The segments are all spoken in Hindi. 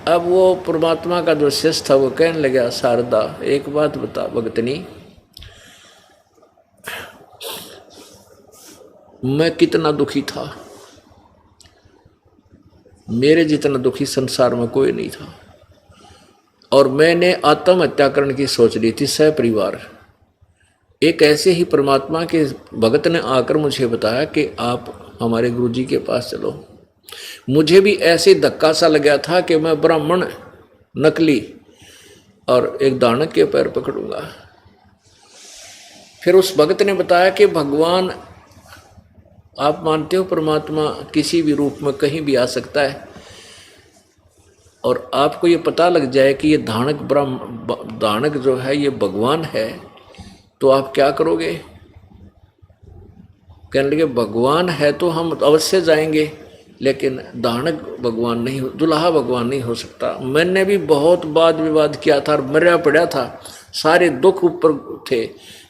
अब वो परमात्मा का जो शिष्य था वो कहने लगा, शारदा एक बात बता भगतनी, मैं कितना दुखी था, मेरे जितना दुखी संसार में कोई नहीं था, और मैंने आत्महत्या करने की सोच ली थी सपरिवार। एक ऐसे ही परमात्मा के भगत ने आकर मुझे बताया कि आप हमारे गुरुजी के पास चलो। मुझे भी ऐसे धक्का सा लगा था कि मैं ब्राह्मण नकली और एक दानव के पैर पकड़ूंगा। फिर उस भगत ने बताया कि भगवान, आप मानते हो परमात्मा किसी भी रूप में कहीं भी आ सकता है, और आपको ये पता लग जाए कि ये दानक जो है ये भगवान है, तो आप क्या करोगे? कहने लगे भगवान है तो हम अवश्य जाएंगे, लेकिन दानक भगवान नहीं, दुल्हा भगवान नहीं हो सकता। मैंने भी बहुत वाद विवाद किया था और मरा पड़ा था, सारे दुख ऊपर थे,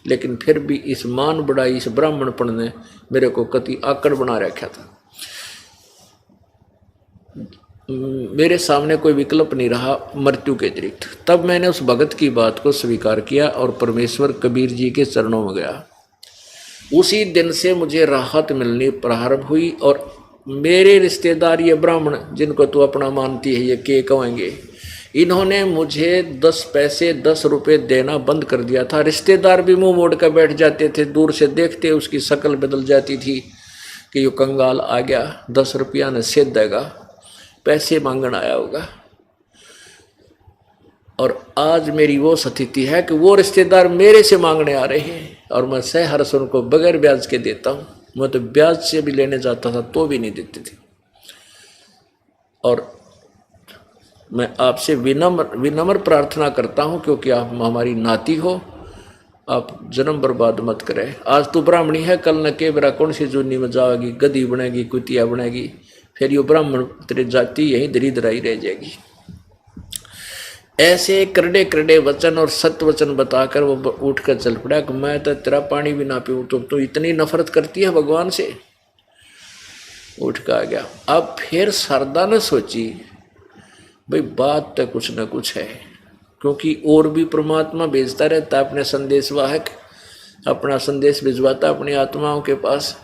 लेकिन फिर भी इस मान बढ़ाई, इस ब्राह्मणपण ने मेरे को कति आकड़ बना रखा था। मेरे सामने कोई विकल्प नहीं रहा मृत्यु के अतिरिक्त। तब मैंने उस भगत की बात को स्वीकार किया और परमेश्वर कबीर जी के चरणों में गया। उसी दिन से मुझे राहत मिलनी प्रारंभ हुई, और मेरे रिश्तेदार ये ब्राह्मण जिनको तू अपना मानती है, ये के कहेंगे, इन्होंने मुझे 10 पैसे 10 रुपए देना बंद कर दिया था। रिश्तेदार भी मुंह मोड़ कर बैठ जाते थे, दूर से देखते उसकी शक्ल बदल जाती थी कि यो कंगाल आ गया, 10 रुपया ने सेध देगा, पैसे मांगन आया होगा। और आज मेरी वो स्थिति है कि वो रिश्तेदार मेरे से मांगने आ रहे हैं, और मैं सहर्ष उनको बगैर ब्याज के देता हूँ। मैं तो ब्याज से भी लेने जाता था तो भी नहीं देते थे। और मैं आपसे विनम्र प्रार्थना करता हूँ, क्योंकि आप हमारी नाती हो, आप जन्म बर्बाद मत करें। आज तो ब्राह्मणी है, कल न के बेरा कौन सी जूनी में जाएगी, गधी बनेगी, कुतिया बनेगी, फिर ये ब्राह्मण तेरी जाति यही दरिद्राई रह जाएगी। ऐसे करड़े करड़े वचन और सत्य वचन बताकर वो उठ कर चल पड़ा कि मैं तो तेरा पानी भी ना पीऊँ, तो इतनी नफरत करती है भगवान से। उठ कर आ गया। अब फिर शारदा ने सोची, भाई बात तो कुछ न कुछ है, क्योंकि और भी परमात्मा भेजता रहता है अपने संदेशवाहक, अपना संदेश भिजवाता अपनी आत्माओं के पास।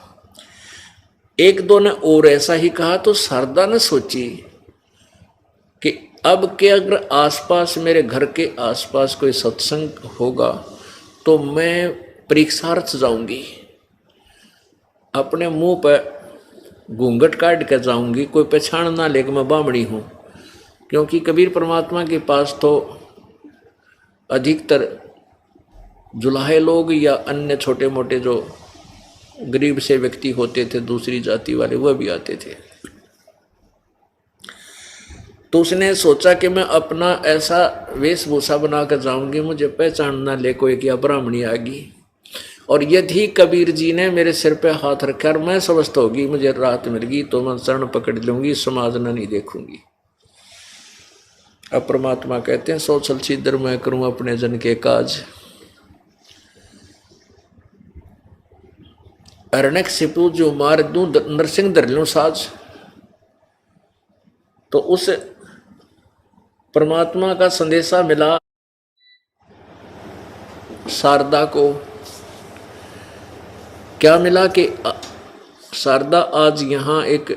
एक दो ने और ऐसा ही कहा, तो शारदा ने सोची कि अब के अगर आसपास, मेरे घर के आसपास कोई सत्संग होगा तो मैं परीक्षार्थ जाऊंगी, अपने मुंह पर घूंघट काट कर जाऊंगी, कोई पहचान ना ले कि मैं बामणी हूं। क्योंकि कबीर परमात्मा के पास तो अधिकतर जुलाहे लोग या अन्य छोटे मोटे जो गरीब से व्यक्ति होते थे, दूसरी जाति वाले, वह भी आते थे। तो उसने सोचा कि मैं अपना ऐसा वेशभूषा बनाकर जाऊंगी, मुझे पहचान ना ले कोई क्या ब्राह्मणी आ गई। और यदि कबीर जी ने मेरे सिर पे हाथ रखा और मैं स्वस्थ होगी, मुझे राहत मिल गई, तो मैं चरण पकड़ लूंगी, समाज न नहीं देखूंगी। अब परमात्मा कहते हैं, 100 छल छिद्र मैं करूं अपने जन के काज, अरणक सिपू जो मार दूं नरसिंह धर लूं साज। तो उस परमात्मा का संदेशा मिला शारदा को। क्या मिला कि शारदा आज यहाँ एक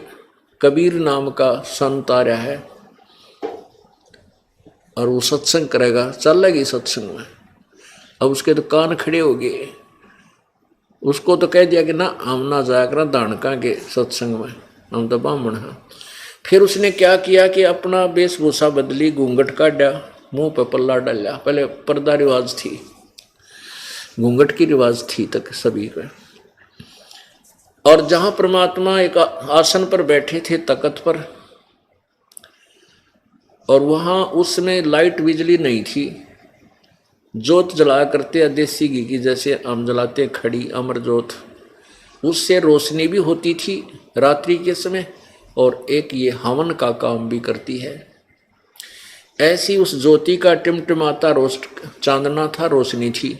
कबीर नाम का संत आ रहा है और वो सत्संग करेगा, चल लगी सत्संग में। अब उसके तो कान खड़े हो गए। उसको तो कह दिया कि ना हम ना जाया करा दानका के सत्संग में, हम तो ब्राह्मण हैं। फिर उसने क्या किया कि अपना वेशभूषा बदली, घूंघट काटा, मुंह पर पल्ला डाला। पहले पर्दा रिवाज थी, घूंघट की रिवाज थी तक सभी का। और जहां परमात्मा एक आसन पर बैठे थे तख्त पर, और वहां उसमें लाइट बिजली नहीं थी, जोत जलाया करते देसी घी की, जैसे हम जलाते खड़ी अमर जोत, उससे रोशनी भी होती थी रात्रि के समय, और एक ये हवन का काम भी करती है। ऐसी उस ज्योति का टिमटिमाता चांदना था, रोशनी थी।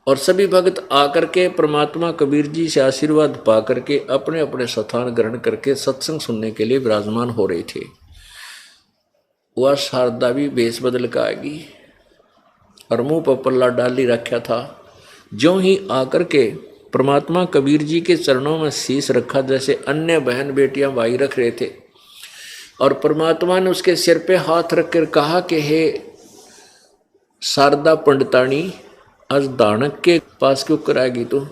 और सभी भक्त आकर के परमात्मा कबीर जी से आशीर्वाद पा करके अपने अपने स्थान ग्रहण करके सत्संग सुनने के लिए विराजमान हो रहे थे। वह शारदा भी भेष बदल कर आ गई और मुंह पर पल्ला डाल ही रखा था। ज्यों ही आकर के परमात्मा कबीर जी के चरणों में शीश रखा, जैसे अन्य बहन बेटियां भाई रख रहे थे, और परमात्मा ने उसके सिर पे हाथ रख कर कहा कि हे शारदा पंडितानी, आज दानक के पास क्यों कराएगी तू।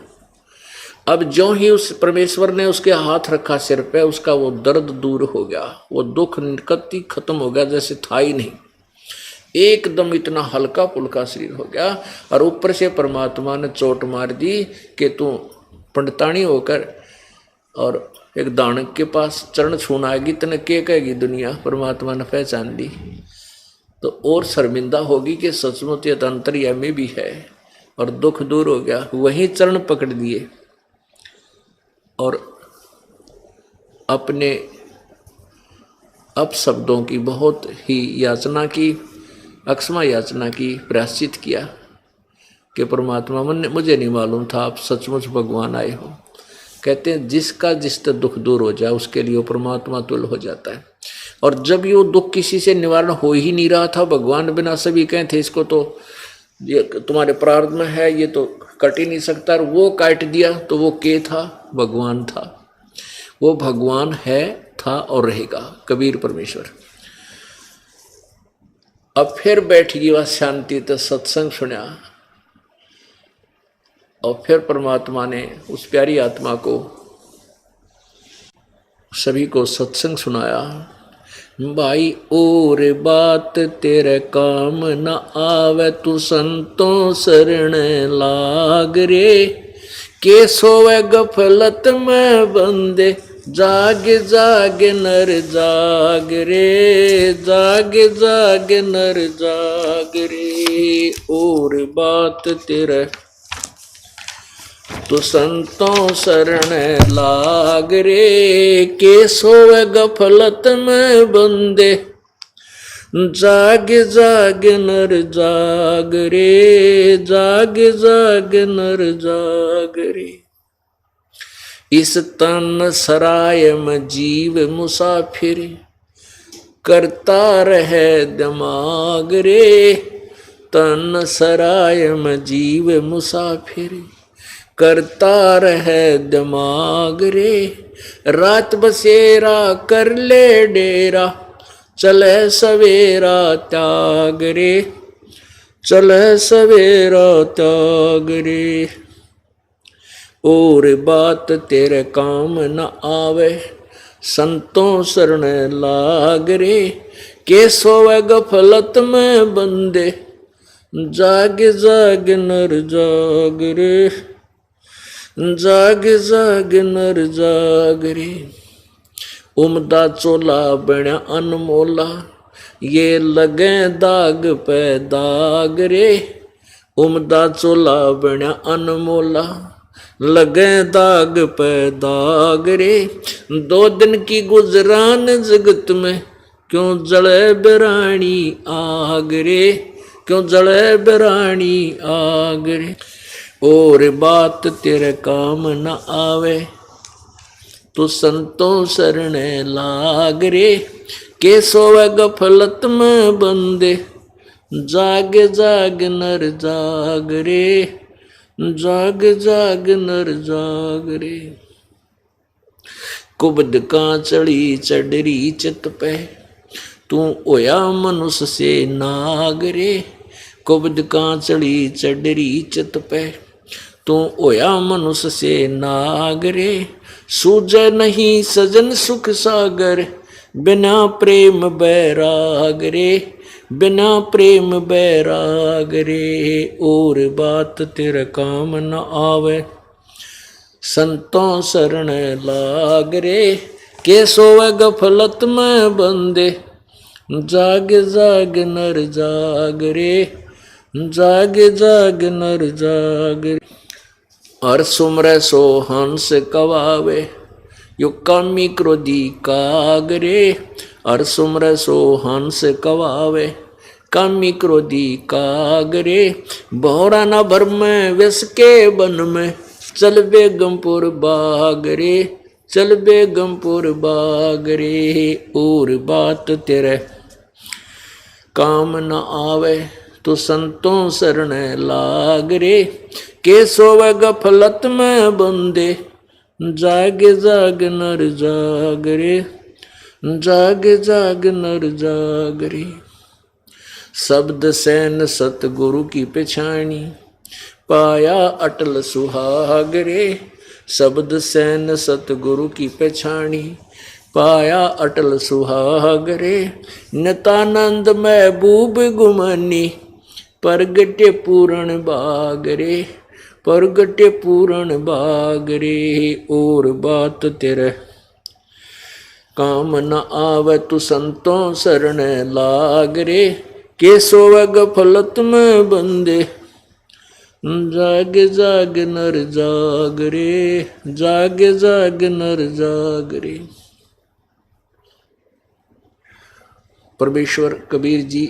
अब जो ही उस परमेश्वर ने उसके हाथ रखा सिर पे, उसका वो दर्द दूर हो गया, वो दुख निकत्ती खत्म हो गया, जैसे था ही नहीं। एकदम इतना हल्का पुल्का शरीर हो गया। और ऊपर से परमात्मा ने चोट मार दी कि तू पंडितानी होकर और एक दानक के पास चरण छूना आएगी, तने क्या कहेगी दुनिया। परमात्मा ने पहचान ली तो और शर्मिंदा होगी कि सचमुच ये अंतर्यामी भी है, और दुख दूर हो गया। वहीं चरण पकड़ दिए और अपने अपशब्दों की बहुत ही याचना की, अक्षमा याचना की, प्रायश्चित किया कि परमात्मा मुझे नहीं मालूम था आप सचमुच भगवान आए हो। कहते हैं जिसका जिससे दुख दूर हो जाए उसके लिए वो परमात्मा तुल्य हो जाता है। और जब ये दुख किसी से निवारण हो ही नहीं रहा था, भगवान बिना सभी कहे थे इसको तो ये तुम्हारे प्रारब्ध में है, ये तो कट ही नहीं सकता, और वो काट दिया तो वो के था, भगवान था। वो भगवान है, था और रहेगा, कबीर परमेश्वर। अब फिर बैठ गई वह शांति, तो सत्संग सुना, और फिर परमात्मा ने उस प्यारी आत्मा को सभी को सत्संग सुनाया। भाई और बात तेरे काम न आवे, तू संतों शरण लाग रे। के सोवे गफलत में बंदे, जाग जाग नर जाग रे, जाग जाग नर जाग रे। और बात तेरे तो संतों शरण लाग रे। के सोवे गफलत में बंदे, जाग जाग नर जाग रे, जाग जाग नर जाग रे। इस तन सराय में जीव मुसाफिर, करता रहे दिमाग रे। तन सराय में जीव मुसाफिर, करता रहे दिमाग रे। रात बसेरा कर ले डेरा, चले सवेरा त्याग रे, चले सवेरा त्याग रे। और बात तेरे काम न आवे, संतों शरण लाग रे। के सोवे गफलत में बंदे, जाग जाग नर जाग रे, जाग जाग नर जाग रे। उमदा चोला बना अनमोला, ये लगे दाग पे दाग रे। उमदा चोला बना अनमोला, लगे दाग पे दाग रे। 2 दिन की गुजरान जगत में, क्यों जले बिरानी आग रे, क्यों जले बिरानी आग रे। और बात तेरे काम न आवे, तो संतों शरण लाग रे। के सोवे गफलत में बंदे, जाग जाग नर जाग रे, जाग जाग नर जाग रे। कुबद का चढ़ी चढ़री चित पे, तू होया मनुष्य से नाग रे। कुबद का चढ़ी चढ़री चित पे, तू होया मनुष्य से नाग रे। सूझे नहीं सजन सुख सागर, बिना प्रेम बैराग रे, बिना प्रेम बैराग रे। और बात तेरे काम न आवे, संतों शरण लाग रे। के सोवे गफलत में बंदे, जाग जाग नर जाग रे, जाग जाग नर जाग रे। हर सुमरे सो हंस कवावे, यो कामी क्रोधी काग रे। हर सुमरे सो हंस कवावे, कामी क्रोधी काग रे। भौरा न भर में विष के बन में, चल बेगमपुर बाग रे, चल बेगमपुर बाग रे। और बात तेरे काम न आवे तो संतों शरण लाग रे, के सोवे गफलत में बंदे, जाग जाग नर जाग रे, जाग जाग नर जाग रे। शब्द सैन सतगुरु की पेछानी, पाया अटल सुहाग रे, शब्द सैन सतगुरु की पेछानी, पाया अटल सुहाग रे। नितानंद महबूब गुमानी, प्रगटे पूर्ण बाग रे, प्रगटे पूर्ण बाग रे। और बात तेरे काम न आवे तू संतों शरण लाग रे, के सोवे गफलत में बंदे, जाग जाग नर जाग रे, जाग जाग नर जाग रे। परमेश्वर कबीर जी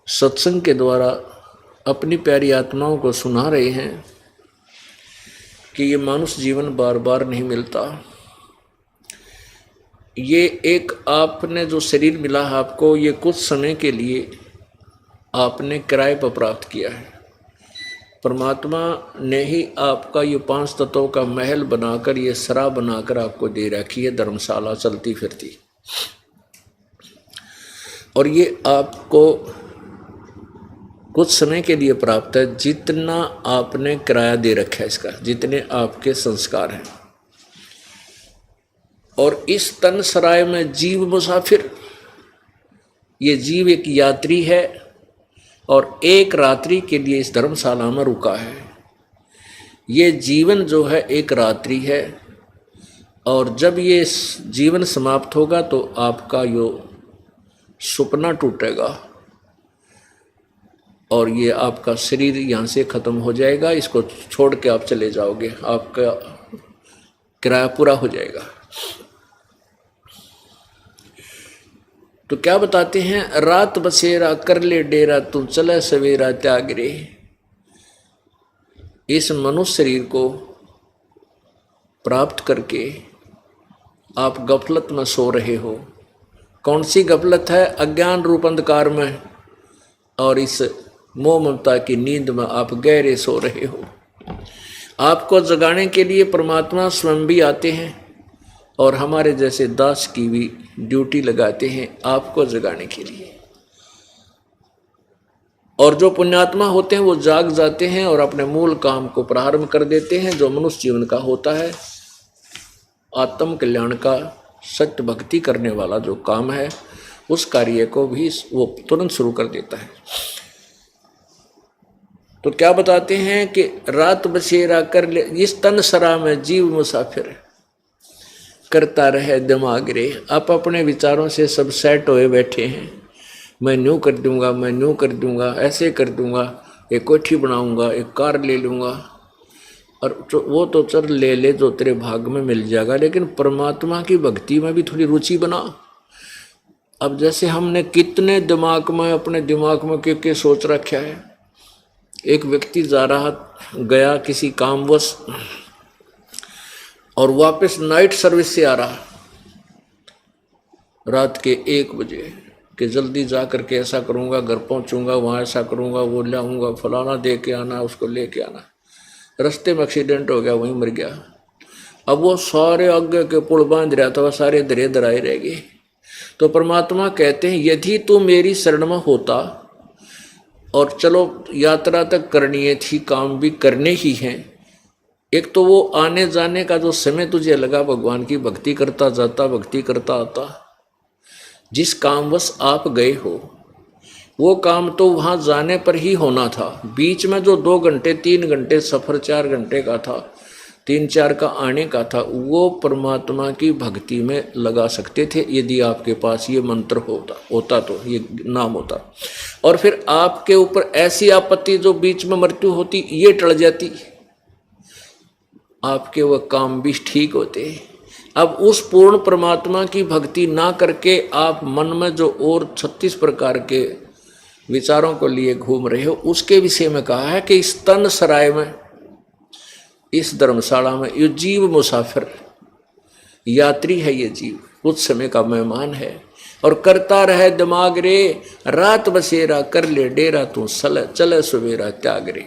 सत्संग के द्वारा अपनी प्यारी आत्माओं को सुना रहे हैं कि ये मनुष्य जीवन बार बार नहीं मिलता। ये एक आपने जो शरीर मिला है आपको, ये कुछ समय के लिए आपने किराए पर प्राप्त किया है। परमात्मा ने ही आपका ये 5 तत्वों का महल बनाकर, ये सरा बनाकर आपको दे रखी है, धर्मशाला चलती फिरती। और ये आपको कुछ समय के लिए प्राप्त है, जितना आपने किराया दे रखा है इसका, जितने आपके संस्कार हैं। और इस तन सराय में जीव मुसाफिर, ये जीव एक यात्री है और एक रात्रि के लिए इस धर्मशाला में रुका है। ये जीवन जो है एक रात्रि है, और जब ये जीवन समाप्त होगा तो आपका यो सपना टूटेगा और ये आपका शरीर यहाँ से खत्म हो जाएगा। इसको छोड़ के आप चले जाओगे, आपका किराया पूरा हो जाएगा। तो क्या बताते हैं, रात बसेरा कर ले डेरा, तू चले सवेरा त्याग रे। इस मनुष्य शरीर को प्राप्त करके आप गफलत में सो रहे हो। कौन सी गफलत है? अज्ञान रूप अंधकार में और इस मोह ममता की नींद में आप गहरे सो रहे हो। आपको जगाने के लिए परमात्मा स्वयं भी आते हैं और हमारे जैसे दास की भी ड्यूटी लगाते हैं आपको जगाने के लिए। और जो पुण्यात्मा होते हैं वो जाग जाते हैं और अपने मूल काम को प्रारंभ कर देते हैं, जो मनुष्य जीवन का होता है, आत्म कल्याण का, सत्य भक्ति करने वाला जो काम है, उस कार्य को भी वो तुरंत शुरू कर देता है। तो क्या बताते हैं कि रात बसेरा कर ले, इस तन सरा में जीव मुसाफिर, करता रहे दिमाग रे। आप अपने विचारों से सब सेट होए बैठे हैं, मैं न्यू कर दूंगा, मैं न्यू कर दूंगा, ऐसे कर दूंगा, एक कोठी बनाऊंगा, एक कार ले लूंगा, और वो तो चल ले ले जो तेरे भाग में मिल जाएगा, लेकिन परमात्मा की भक्ति में भी थोड़ी रुचि बना। अब जैसे हमने कितने दिमाग में, अपने दिमाग में क्या सोच रखा है। एक व्यक्ति जा रहा गया किसी कामवश और वापस नाइट सर्विस से आ रहा रात के 1 बजे कि जल्दी जा करके ऐसा करूँगा, घर पहुँचूँगा, वहाँ ऐसा करूँगा, वो ले आऊँगा, फलाना दे के आना, उसको ले के आना। रास्ते में एक्सीडेंट हो गया, वहीं मर गया। अब वो सारे आगे के पुल बांध रहा था, वह सारे दरे दराए रह गए। तो परमात्मा कहते हैं, यदि तू मेरी शरण में होता, और चलो यात्रा तक करनी थी, काम भी करने ही हैं, एक तो वो आने जाने का जो समय तुझे लगा, भगवान की भक्ति करता जाता, भक्ति करता आता। जिस कामवश आप गए हो वो काम तो वहाँ जाने पर ही होना था। बीच में जो 2 घंटे 3 घंटे सफ़र, 4 घंटे का था, 3-4 का आने का था, वो परमात्मा की भक्ति में लगा सकते थे यदि आपके पास ये मंत्र होता तो, ये नाम होता। और फिर आपके ऊपर ऐसी आपत्ति जो बीच में मृत्यु होती, ये टल जाती, आपके वह काम भी ठीक होते। अब उस पूर्ण परमात्मा की भक्ति ना करके आप मन में जो और 36 प्रकार के विचारों को लिए घूम रहे हो, उसके विषय में कहा है कि इस तन सराय में, इस धर्मशाला में, ये जीव मुसाफिर यात्री है। ये जीव कुछ समय का मेहमान है। और करता रहे दिमाग रे, रात बसेरा कर ले डेरा, तू चले सवेरा त्याग रे।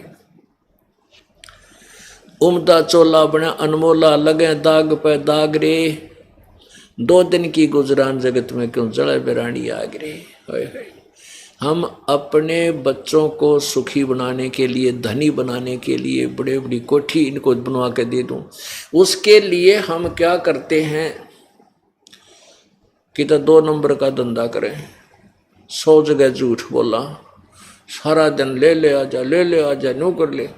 उमदा चोला बना अनमोला, लगे दाग पे दाग रे, 2 दिन की गुजरान जगत में क्यों जड़े बिरानी आग रे। हम अपने बच्चों को सुखी बनाने के लिए, धनी बनाने के लिए बड़े बड़ी कोठी इनको बनवा के दे दूं, उसके लिए हम क्या करते हैं कि तो 2 नंबर का धंधा करें, 100 जगह झूठ बोला, सारा दिन ले ले आजा, ले ले आजा, नो कर ले।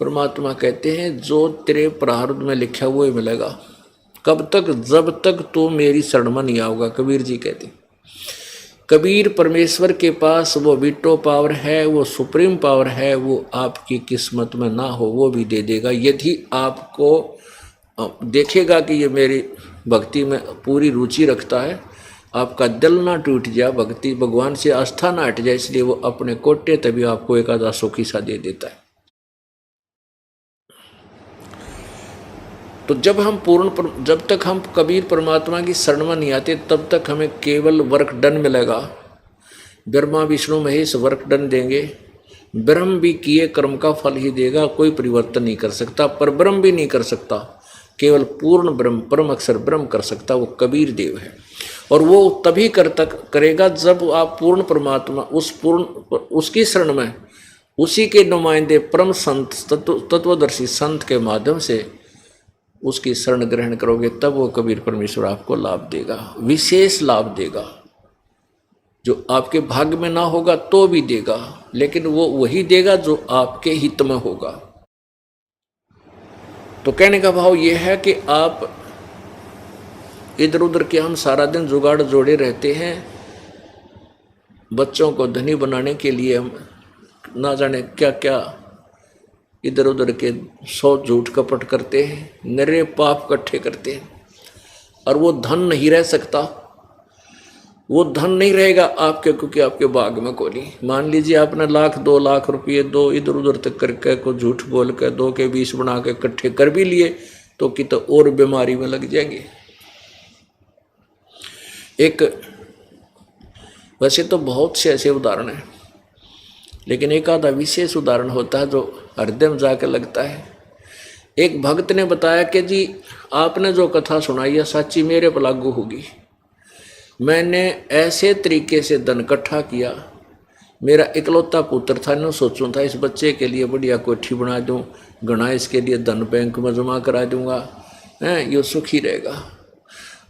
परमात्मा कहते हैं जो तेरे प्रारब्ध में लिखा हुआ ही मिलेगा। कब तक? जब तक तू मेरी शरण में नहीं आओगा। कबीर जी कहते, कबीर परमेश्वर के पास वो वीटो पावर है, वो सुप्रीम पावर है, वो आपकी किस्मत में ना हो वो भी दे देगा, यदि आपको देखेगा कि ये मेरी भक्ति में पूरी रुचि रखता है, आपका दिल ना टूट जाए, भक्ति भगवान से आस्था ना हट जाए, इसलिए वो अपने कोटे तभी आपको एक आधा सुखी सा दे देता है। तो जब तक हम कबीर परमात्मा की शरण में नहीं आते, तब तक हमें केवल वर्क डन मिलेगा। ब्रह्मा विष्णु महेश वर्क डन देंगे, ब्रह्म भी किए कर्म का फल ही देगा, कोई परिवर्तन नहीं कर सकता, पर ब्रह्म भी नहीं कर सकता, केवल पूर्ण ब्रह्म परम अक्षर ब्रह्म कर सकता, वो कबीर देव है। और वो तभी करेगा जब आप पूर्ण परमात्मा उसकी शरण में, उसी के नुमाइंदे परम संत तत्वदर्शी संत के माध्यम से उसकी शरण ग्रहण करोगे, तब वो कबीर परमेश्वर आपको लाभ देगा, विशेष लाभ देगा, जो आपके भाग्य में ना होगा तो भी देगा, लेकिन वो वही देगा जो आपके हित में होगा। तो कहने का भाव ये है कि आप इधर उधर के हम सारा दिन जुगाड़ जोड़े रहते हैं, बच्चों को धनी बनाने के लिए हम ना जाने क्या क्या इधर उधर के 100 झूठ कपट करते हैं, नरे पाप इकट्ठे करते हैं, और वो धन नहीं रह सकता, वो धन नहीं रहेगा आपके, क्योंकि आपके भाग में कोई नहीं। मान लीजिए आपने 1,00,000 2,00,000 रुपये दो इधर उधर तक करके को झूठ बोल के 2 के 20 बना के इकट्ठे कर भी लिए, तो कि तो और बीमारी में लग जाएंगे। एक वैसे तो बहुत से ऐसे उदाहरण हैं, लेकिन एक आधा विशेष उदाहरण होता है जो हृदय में जाकर लगता है। एक भक्त ने बताया कि जी आपने जो कथा सुनाई है सच्ची मेरे पर लागू होगी। मैंने ऐसे तरीके से धन इकट्ठा किया, मेरा इकलौता पुत्र था, न सोचूं था इस बच्चे के लिए बढ़िया कोठी बना दूं, घना इसके लिए धन बैंक में जमा करा दूंगा, ये सुखी रहेगा।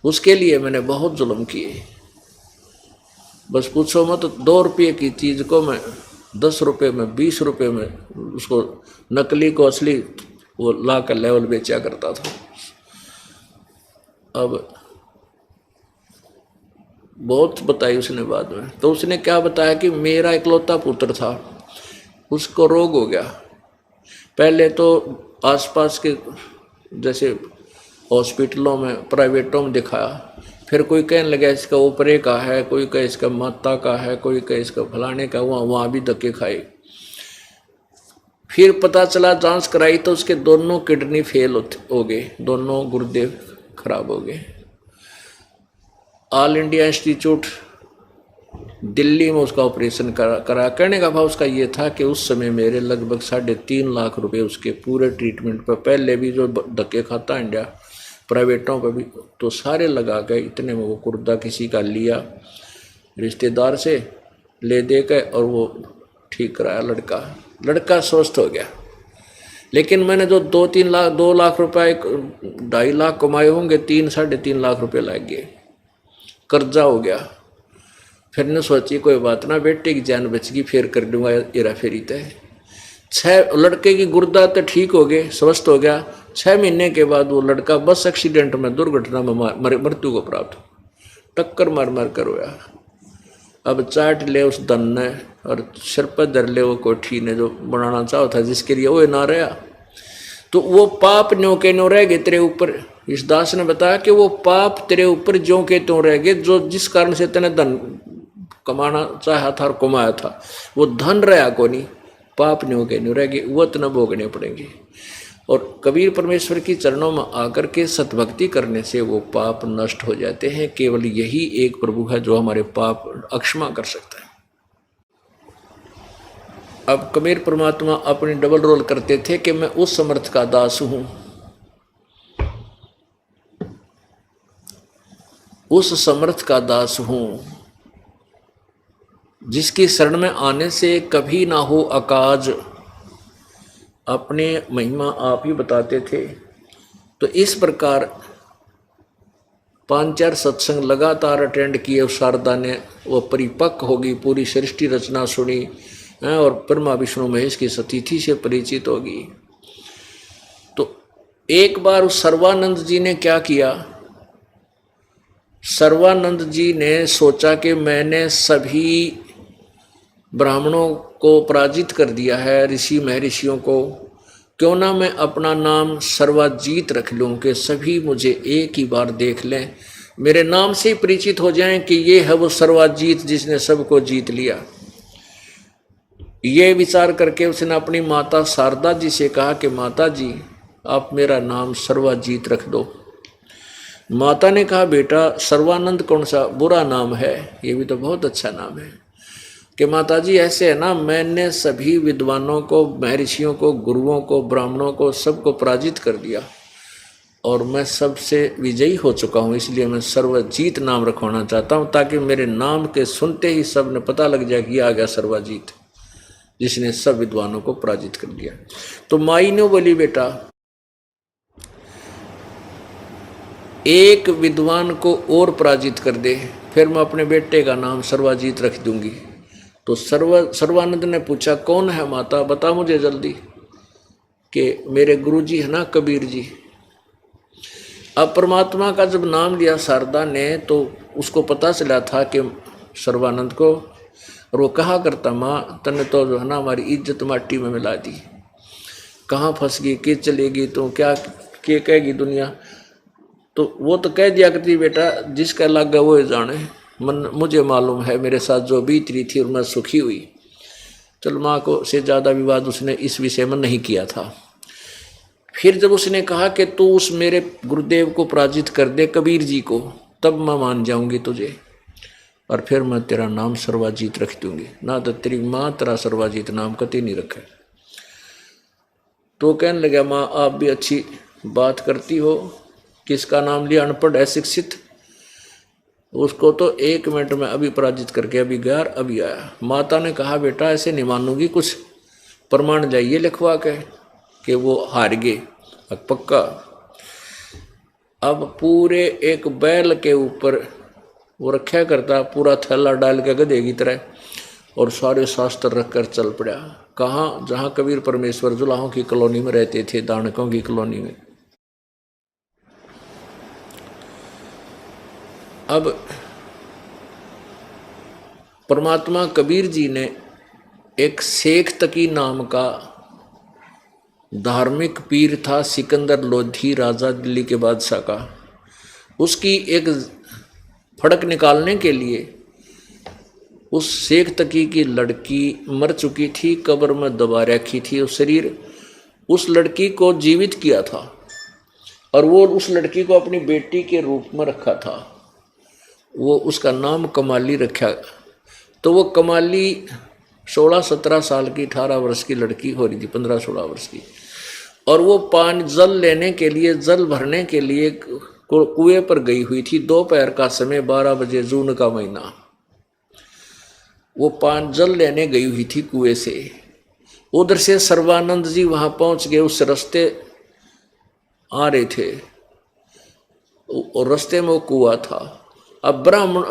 उसके लिए मैंने बहुत जुल्म किए, बस पूछो मत। 2 रुपये की चीज़ को मैं 10 रुपये में 20 रुपये में उसको नकली को असली वो ला कर लेवल बेचा करता था। अब बहुत बताई उसने बाद में, तो उसने क्या बताया कि मेरा इकलौता पुत्र था, उसको रोग हो गया। पहले तो आसपास के जैसे हॉस्पिटलों में प्राइवेटों में दिखाया, फिर कोई कहने लगा इसका ऊपरे का है, कोई कहे इसका माता का है, कोई कहे इसका फलाने का, वहाँ भी धक्के खाए। फिर पता चला जांच कराई तो उसके दोनों किडनी फेल हो गए, दोनों गुर्दे खराब हो गए। ऑल इंडिया इंस्टीट्यूट दिल्ली में उसका ऑपरेशन करा। करने का भाव उसका ये था कि उस समय मेरे लगभग 3.5 लाख रुपए उसके पूरे ट्रीटमेंट पर, पहले भी जो धक्के खाता इंडिया प्राइवेटों पर भी, तो सारे लगा गए। इतने में वो कुर्दा किसी का लिया रिश्तेदार से ले दे के, और वो ठीक कराया। लड़का स्वस्थ हो गया। लेकिन मैंने जो 2 लाख रुपए 2.5 लाख कमाए होंगे, 3-3.5 लाख रुपए लग गए, कर्जा हो गया। फिर ने सोची कोई बात ना, बेटे की जान बच गई, फिर कर दूंगा हेरा फेरी तय। 6 लड़के की गुर्दा तो ठीक हो गए, स्वस्थ हो गया। 6 महीने के बाद वो लड़का बस एक्सीडेंट में, दुर्घटना में मृत्यु को प्राप्त, टक्कर मार कर रोया। अब चाट ले उस धन ने और सिर पर धर ले वो कोठी ने जो बनाना चाहा था, जिसके लिए वो ना रहा। तो वो पाप न्यों के न्यों रह गए तेरे ऊपर। इस दास ने बताया कि वो पाप तेरे ऊपर ज्यों के त्यों रह गए, जो जिस कारण से तेने धन कमाना चाहा था और कमाया था, वो धन रहा को नहीं, पाप न्यों के न्यों रह गए, वो तना भोगने पड़ेंगे। और कबीर परमेश्वर की चरणों में आकर के सतभक्ति करने से वो पाप नष्ट हो जाते हैं। केवल यही एक प्रभु है जो हमारे पाप अक्षमा कर सकता है। अब कबीर परमात्मा अपनी डबल रोल करते थे कि मैं उस समर्थ का दास हूं, उस समर्थ का दास हूं जिसकी शरण में आने से कभी ना हो अकाज। अपने महिमा आप ही बताते थे। तो इस प्रकार 5-4 सत्संग लगातार अटेंड किए। शारदा ने वो परिपक्व होगी, पूरी सृष्टि रचना सुनी और ब्रह्मा विष्णु महेश की सतिथि से परिचित होगी। तो एक बार उस सर्वानंद जी ने क्या किया, सर्वानंद जी ने सोचा कि मैंने सभी ब्राह्मणों को पराजित कर दिया है, ऋषि महर्षियों को, क्यों ना मैं अपना नाम सर्वाजीत रख लूं कि सभी मुझे एक ही बार देख लें, मेरे नाम से ही परिचित हो जाएं कि ये है वो सर्वाजीत जिसने सबको जीत लिया। ये विचार करके उसने अपनी माता शारदा जी से कहा कि माता जी आप मेरा नाम सर्वाजीत रख दो। माता ने कहा बेटा सर्वानंद कौन सा बुरा नाम है, ये भी तो बहुत अच्छा नाम है। कि माता जी ऐसे है ना, मैंने सभी विद्वानों को, महर्षियों को, गुरुओं को, ब्राह्मणों को, सबको पराजित कर दिया और मैं सबसे विजयी हो चुका हूँ, इसलिए मैं सर्वजीत नाम रखवाना चाहता हूँ ताकि मेरे नाम के सुनते ही सब ने पता लग जाए कि आ गया सर्वजीत जिसने सब विद्वानों को पराजित कर दिया। तो माई ने बोली बेटा एक विद्वान को और पराजित कर दे, फिर मैं अपने बेटे का नाम सर्वजीत रख दूंगी। तो सर्वानंद ने पूछा कौन है माता, बता मुझे जल्दी। कि मेरे गुरुजी है ना कबीर जी। अब परमात्मा का जब नाम लिया शारदा ने तो उसको पता चला था कि सर्वानंद को, और वो कहा करता माँ तने तो जो है ना हमारी इज्जत माटी में मिला दी, कहाँ फंस गई, कि चलेगी तो क्या कहेगी दुनिया। तो वो तो कह दिया करती बेटा जिसका लग गया वो जाने, मन मुझे मालूम है मेरे साथ जो बीत रही थी और मैं सुखी हुई। चल माँ को से ज़्यादा विवाद उसने इस विषय में नहीं किया था। फिर जब उसने कहा कि तू उस मेरे गुरुदेव को पराजित कर दे कबीर जी को, तब मैं मान जाऊंगी तुझे और फिर मैं तेरा नाम सर्वजीत रख दूंगी, ना तो तेरी माँ तेरा सर्वजीत नाम कभी नहीं रखे। तो कहने लगा माँ आप भी अच्छी बात करती हो, किसका नाम लिया, अनपढ़ अशिक्षित, उसको तो 1 मिनट में अभी पराजित करके अभी गया अभी आया। माता ने कहा बेटा ऐसे नहीं मानूंगी, कुछ प्रमाण जाइए लिखवा के कि वो हार गए पक्का। अब पूरे एक बैल के ऊपर वो रखा करता, पूरा थैला डाल के गधे की तरह, और सारे शास्त्र रखकर चल पड़ा। कहाँ, जहाँ कबीर परमेश्वर जुलाहों की कॉलोनी में रहते थे, दानकों की कॉलोनी में। अब परमात्मा कबीर जी ने एक शेख तकी नाम का धार्मिक पीर था, सिकंदर लोधी राजा दिल्ली के बादशाह का, उसकी एक फड़क निकालने के लिए उस शेख तकी की लड़की मर चुकी थी, कब्र में दबा रखी थी, उस शरीर उस लड़की को जीवित किया था और वो उस लड़की को अपनी बेटी के रूप में रखा था। वो उसका नाम कमाली रखा। तो वो कमाली 16-17 साल की, 18 वर्ष की लड़की हो रही थी, 15-16 वर्ष की, और वो पानी जल लेने के लिए, जल भरने के लिए कुएं पर गई हुई थी। दोपहर का समय, 12 बजे, जून का महीना। वो पानी जल लेने गई हुई थी कुएं से। उधर से सर्वानंद जी वहां पहुंच गए, उस रास्ते आ रहे थे और रास्ते में वो कुआं था। अब ब्राह्मण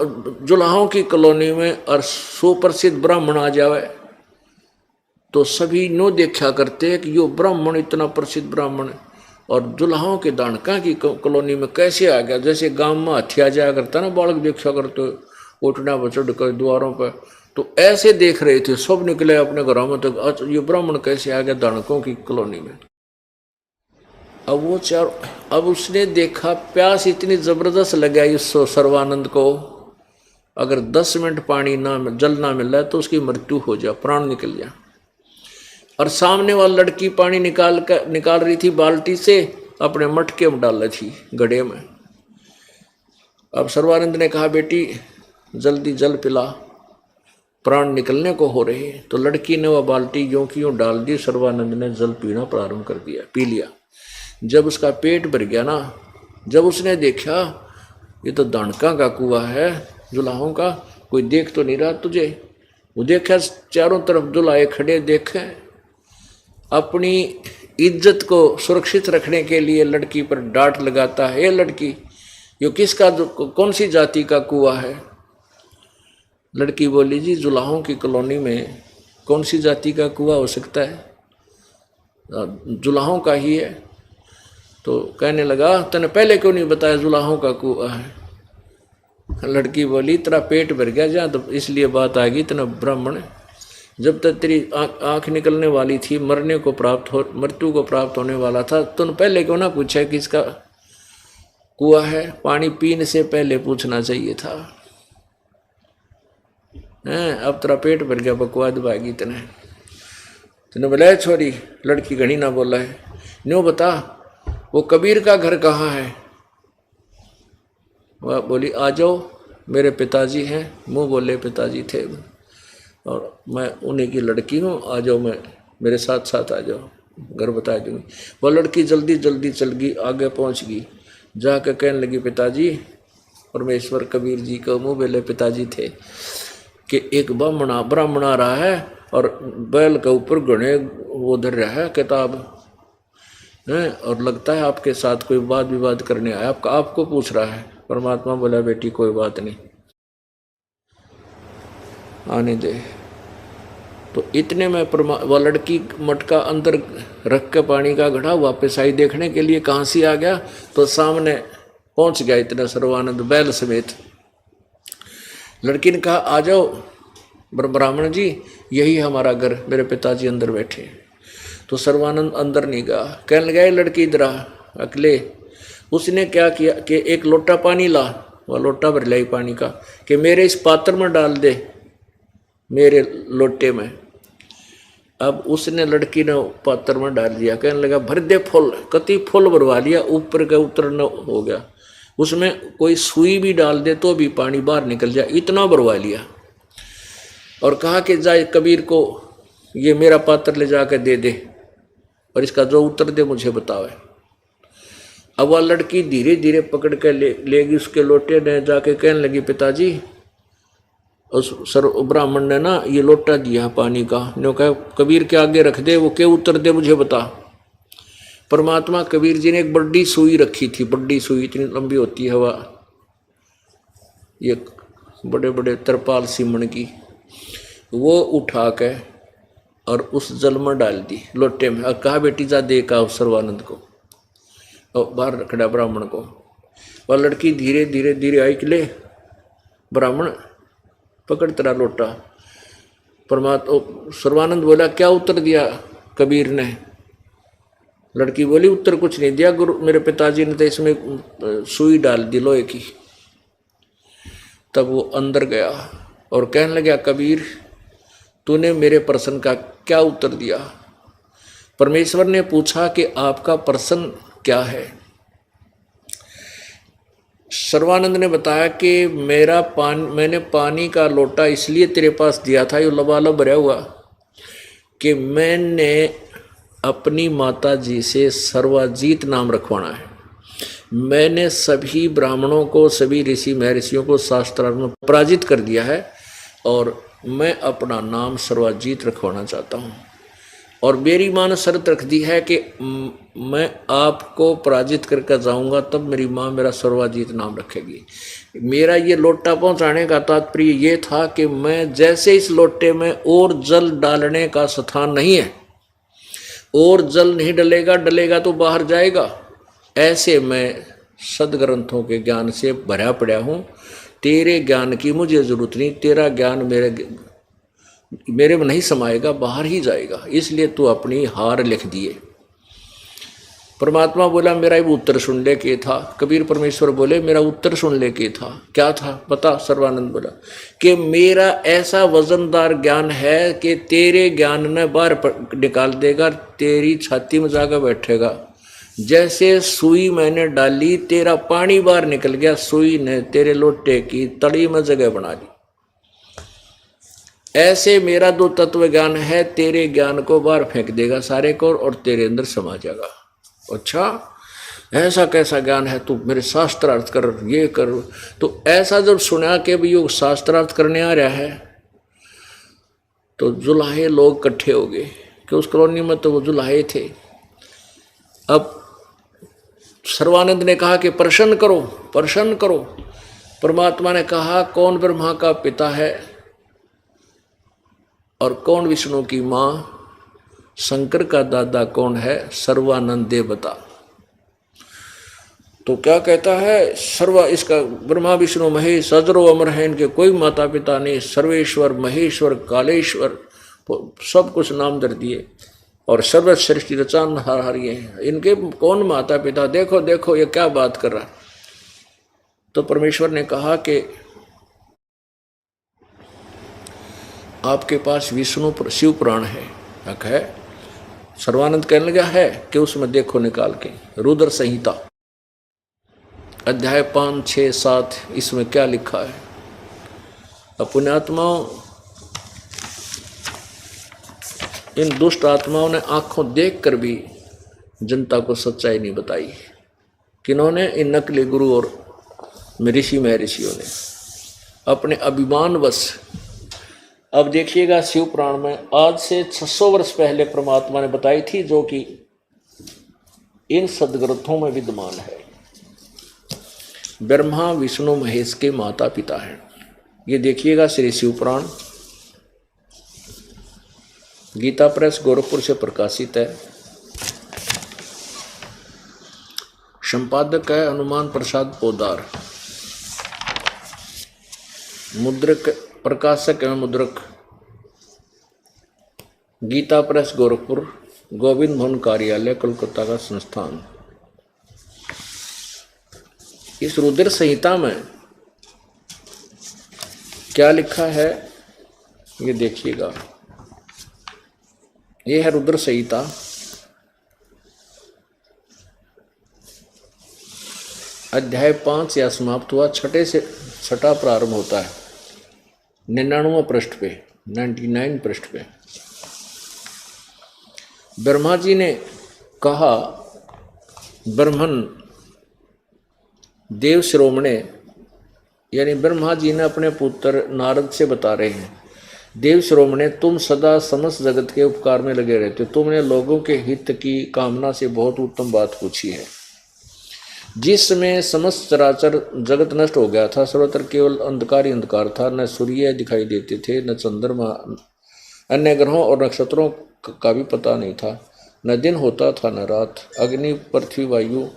जुलाहों की कॉलोनी में और सुप्रसिद्ध ब्राह्मण आ जावे तो सभी नो देखा करते हैं कि यो ब्राह्मण इतना प्रसिद्ध ब्राह्मण है, और जुलाहों के दानका की कॉलोनी में कैसे आ गया। जैसे गांव में हाथी आ जाया करता ना, बालक देखा करते उठना बचड़ कर द्वारों पर, तो ऐसे देख रहे थे। सब निकले अपने घरों में, तो अच्छा ये ब्राह्मण कैसे आ गया दानकों की कॉलोनी में। अब उसने देखा प्यास इतनी जबरदस्त लगाई उस सर्वानंद को, अगर 10 मिनट पानी ना जल ना मिला तो उसकी मृत्यु हो जाए, प्राण निकल जाए। और सामने वाली लड़की पानी निकाल रही थी बाल्टी से, अपने मटके में डाल रही थी गड्ढे में। अब सर्वानंद ने कहा, बेटी जल्दी जल पिला, प्राण निकलने को हो रहे हैं। तो लड़की ने वह बाल्टी यूं की यूं डाल दी। सर्वानंद ने जल पीना प्रारंभ कर दिया, पी लिया। जब उसका पेट भर गया ना, जब उसने देखा ये तो दानका का कुआं है, जुलाहों का, कोई देख तो नहीं रहा तुझे। वो देखा चारों तरफ जुलाहे खड़े देखे। अपनी इज्जत को सुरक्षित रखने के लिए लड़की पर डांट लगाता है, ये लड़की यो किसका, कौन सी जाति का कुआं है। लड़की बोली, जी जुलाहों की कॉलोनी में कौन सी जाति का कुआं हो सकता है, जुलाहों का ही है। तो कहने लगा, तने पहले क्यों नहीं बताया जुलाहों का कुआं है। लड़की बोली, तेरा पेट भर गया जहाँ, तो इसलिए बात आ गई। तेना ब्राह्मण, जब तक तेरी आँख निकलने वाली थी, मृत्यु को प्राप्त होने वाला था, तूने पहले क्यों ना पूछा कि इसका कुआं है। पानी पीने से पहले पूछना चाहिए था। अब तेरा पेट भर गया, बकवाद भागी तने बोला, छोरी लड़की घड़ी ना बोला है, न्यों बता वो कबीर का घर कहाँ है। वह बोली, आ जाओ, मेरे पिताजी हैं। मुँह बोले पिताजी थे और मैं उन्हीं की लड़की हूँ, आ जाओ, मैं मेरे साथ साथ आ जाओ, घर बता दूँगी। वह लड़की जल्दी जल्दी चल गई, आगे पहुँच गई। जाकर कहने लगी, पिताजी, परमेश्वर कबीर जी को मुँह बोले पिताजी थे कि एक ब्राह्मण आ रहा है और बैल के ऊपर घने वो धर रहा है किताब है, और लगता है आपके साथ कोई वाद विवाद करने आया, आपको पूछ रहा है। परमात्मा बोला, बेटी कोई बात नहीं, आने दे। तो इतने में वह लड़की मटका अंदर रख के पानी का घड़ा वापस आई देखने के लिए, कहाँ से आ गया, तो सामने पहुंच गया इतना सर्वानंद बैल समेत। लड़की ने कहा, आ जाओ ब्राह्मण जी, यही हमारा घर, मेरे पिताजी अंदर बैठे। तो सर्वानंद अंदर नहीं गया। कहने लगा, लड़की इधर आ अकेले। उसने क्या किया कि एक लोटा पानी ला, वह लोटा भर लाई पानी का, कि मेरे इस पात्र में डाल दे, मेरे लोटे में। अब उसने लड़की ने पात्र में डाल दिया। कहने लगा, भर दे फुल, कति फुल भरवा लिया, ऊपर का उतरना हो गया। उसमें कोई सुई भी डाल दे तो भी पानी बाहर निकल जाए, इतना भरवा लिया। और कहा कि जाए कबीर को ये मेरा पात्र ले जाकर दे दे और इसका जो उत्तर दे मुझे बतावे। अब वह लड़की धीरे धीरे पकड़ कर लेगी उसके लोटे ने, जाके कहने लगी, पिताजी, उस ब्राह्मण ने ना ये लोटा दिया पानी का, ने कहा कबीर के आगे रख दे, वो क्या उत्तर दे मुझे बता। परमात्मा कबीर जी ने एक बड़ी सुई रखी थी, बड़ी सुई इतनी लंबी होती है हवा, ये बड़े बड़े तरपाल सीमण की, वो उठा के और उस जल में डाल दी लोटे में, और कहा, बेटी जा दे का सर्वानंद को, और बाहर रखड़ा ब्राह्मण को। वह लड़की धीरे धीरे धीरे आई कि ले ब्राह्मण पकड़ तेरा लोटा। परमात्मा सर्वानंद बोला, क्या उत्तर दिया कबीर ने। लड़की बोली, उत्तर कुछ नहीं दिया गुरु, मेरे पिताजी ने तो इसमें सुई डाल दी लोहे की। तब वो अंदर गया और कहने लगा, कबीर तूने मेरे प्रश्न का क्या उत्तर दिया। परमेश्वर ने पूछा कि आपका प्रश्न क्या है। सर्वानंद ने बताया कि मैंने पानी का लोटा इसलिए तेरे पास दिया था, ये लबालब भरा हुआ, कि मैंने अपनी माता जी से सर्वाजीत नाम रखवाना है। मैंने सभी ब्राह्मणों को, सभी ऋषि महर्षियों को शास्त्रार्थ में पराजित कर दिया है और मैं अपना नाम सर्वाजीत रखवाना चाहता हूँ। और मेरी माँ ने शर्त रख दी है कि मैं आपको पराजित करके जाऊंगा तब मेरी माँ मेरा सर्वाजीत नाम रखेगी। मेरा ये लोटा पहुँचाने का तात्पर्य ये था कि मैं जैसे इस लोटे में और जल डालने का स्थान नहीं है, और जल नहीं डलेगा तो बाहर जाएगा, ऐसे मैं सदग्रंथों के ज्ञान से भरा पड़ा हूँ। तेरे ज्ञान की मुझे जरूरत नहीं, तेरा ज्ञान मेरे में नहीं समाएगा, बाहर ही जाएगा, इसलिए तू अपनी हार लिख दिए। परमात्मा बोला मेरा ही उत्तर सुन ले के था। कबीर परमेश्वर बोले मेरा उत्तर सुन ले के था। क्या था बता? सर्वानंद बोला कि मेरा ऐसा वजनदार ज्ञान है कि तेरे ज्ञान ने बाहर निकाल देगा, तेरी छाती में जाकर बैठेगा। जैसे सुई मैंने डाली, तेरा पानी बाहर निकल गया, सुई ने तेरे लोटे की तड़ी में जगह बना ली। ऐसे मेरा दो तत्व ज्ञान है, तेरे ज्ञान को बाहर फेंक देगा सारे को और तेरे अंदर समा जाएगा। अच्छा ऐसा कैसा ज्ञान है? तू मेरे शास्त्रार्थ कर, ये कर। तो ऐसा जब सुना कि भी योग शास्त्रार्थ करने आ रहा है, तो जुलाहे लोग इकट्ठे हो गए कि उस कॉलोनी में तो वो जुलाहे थे। अब सर्वानंद ने कहा कि प्रसन्न करो, प्रसन्न करो। परमात्मा ने कहा कौन ब्रह्मा का पिता है और कौन विष्णु की माँ, शंकर का दादा कौन है? सर्वानंद दे बता। तो क्या कहता है? सर्वा इसका ब्रह्मा विष्णु महेश अजरो अमर है, इनके कोई माता पिता नहीं। सर्वेश्वर महेश्वर कालेश्वर सब कुछ नाम दर दिए और सर्व सृष्टि रचान हार ये हैं, इनके कौन माता पिता? देखो देखो ये क्या बात कर रहा। तो परमेश्वर ने कहा कि आपके पास विष्णु शिव पुराण है। हक है? सर्वानंद कहने लगा है कि उसमें देखो निकाल के रुद्र संहिता अध्याय 5, 6, 7 इसमें क्या लिखा है। पुण्यात्माओं, इन दुष्ट आत्माओं ने आंखों देखकर भी जनता को सच्चाई नहीं बताई। किन्होंने? इन नकली गुरु और ऋषि महर्षियों ने अपने अभिमानवश। अब देखिएगा शिव पुराण में आज से 600 वर्ष पहले परमात्मा ने बताई थी, जो कि इन सदग्रंथों में विद्यमान है। ब्रह्मा विष्णु महेश के माता पिता हैं। ये देखिएगा श्री शिव पुराण, गीता प्रेस गोरखपुर से प्रकाशित है। संपादक है हनुमान प्रसाद पोदार, मुद्रक प्रकाशक एवं मुद्रक गीता प्रेस गोरखपुर, गोविंद भवन कार्यालय कोलकाता का संस्थान। इस रुद्र संहिता में क्या लिखा है ये देखिएगा। ये है रुद्र संहिता। अध्याय 5 या समाप्त हुआ, छठे से छठा प्रारंभ होता है 99 पृष्ठ पे, 99 पृष्ठ पे। ब्रह्मा जी ने कहा, ब्रह्मन देव शिरोमणे, यानी ब्रह्मा जी ने अपने पुत्र नारद से बता रहे हैं, देव शिरोमणे तुम सदा समस्त जगत के उपकार में लगे रहते हो। तुमने लोगों के हित की कामना से बहुत उत्तम बात पूछी है। जिस समय समस्त चराचर जगत नष्ट हो गया था, सर्वत्र केवल अंधकार ही अंधकार था। न सूर्य दिखाई देते थे, न चंद्रमा, अन्य ग्रहों और नक्षत्रों का भी पता नहीं था। न दिन होता था न रात, अग्नि पृथ्वी वायु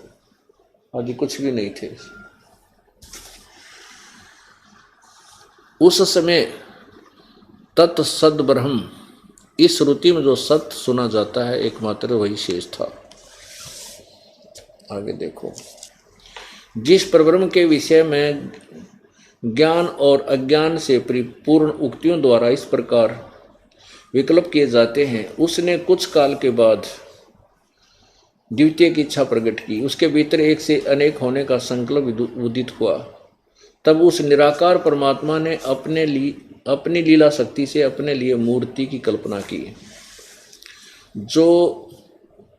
आदि कुछ भी नहीं थे। उस समय तत् सद ब्रह्म, इस श्रुति में जो सत्य सुना जाता है एकमात्र वही शेष था। आगे देखो, जिस परब्रह्म के विषय में ज्ञान और अज्ञान से परिपूर्ण उक्तियों द्वारा इस प्रकार विकल्प किए जाते हैं, उसने कुछ काल के बाद द्वितीय की इच्छा प्रकट की। उसके भीतर एक से अनेक होने का संकल्प उदित हुआ। तब उस निराकार परमात्मा ने अपनी लीला शक्ति से अपने लिए मूर्ति की कल्पना की। जो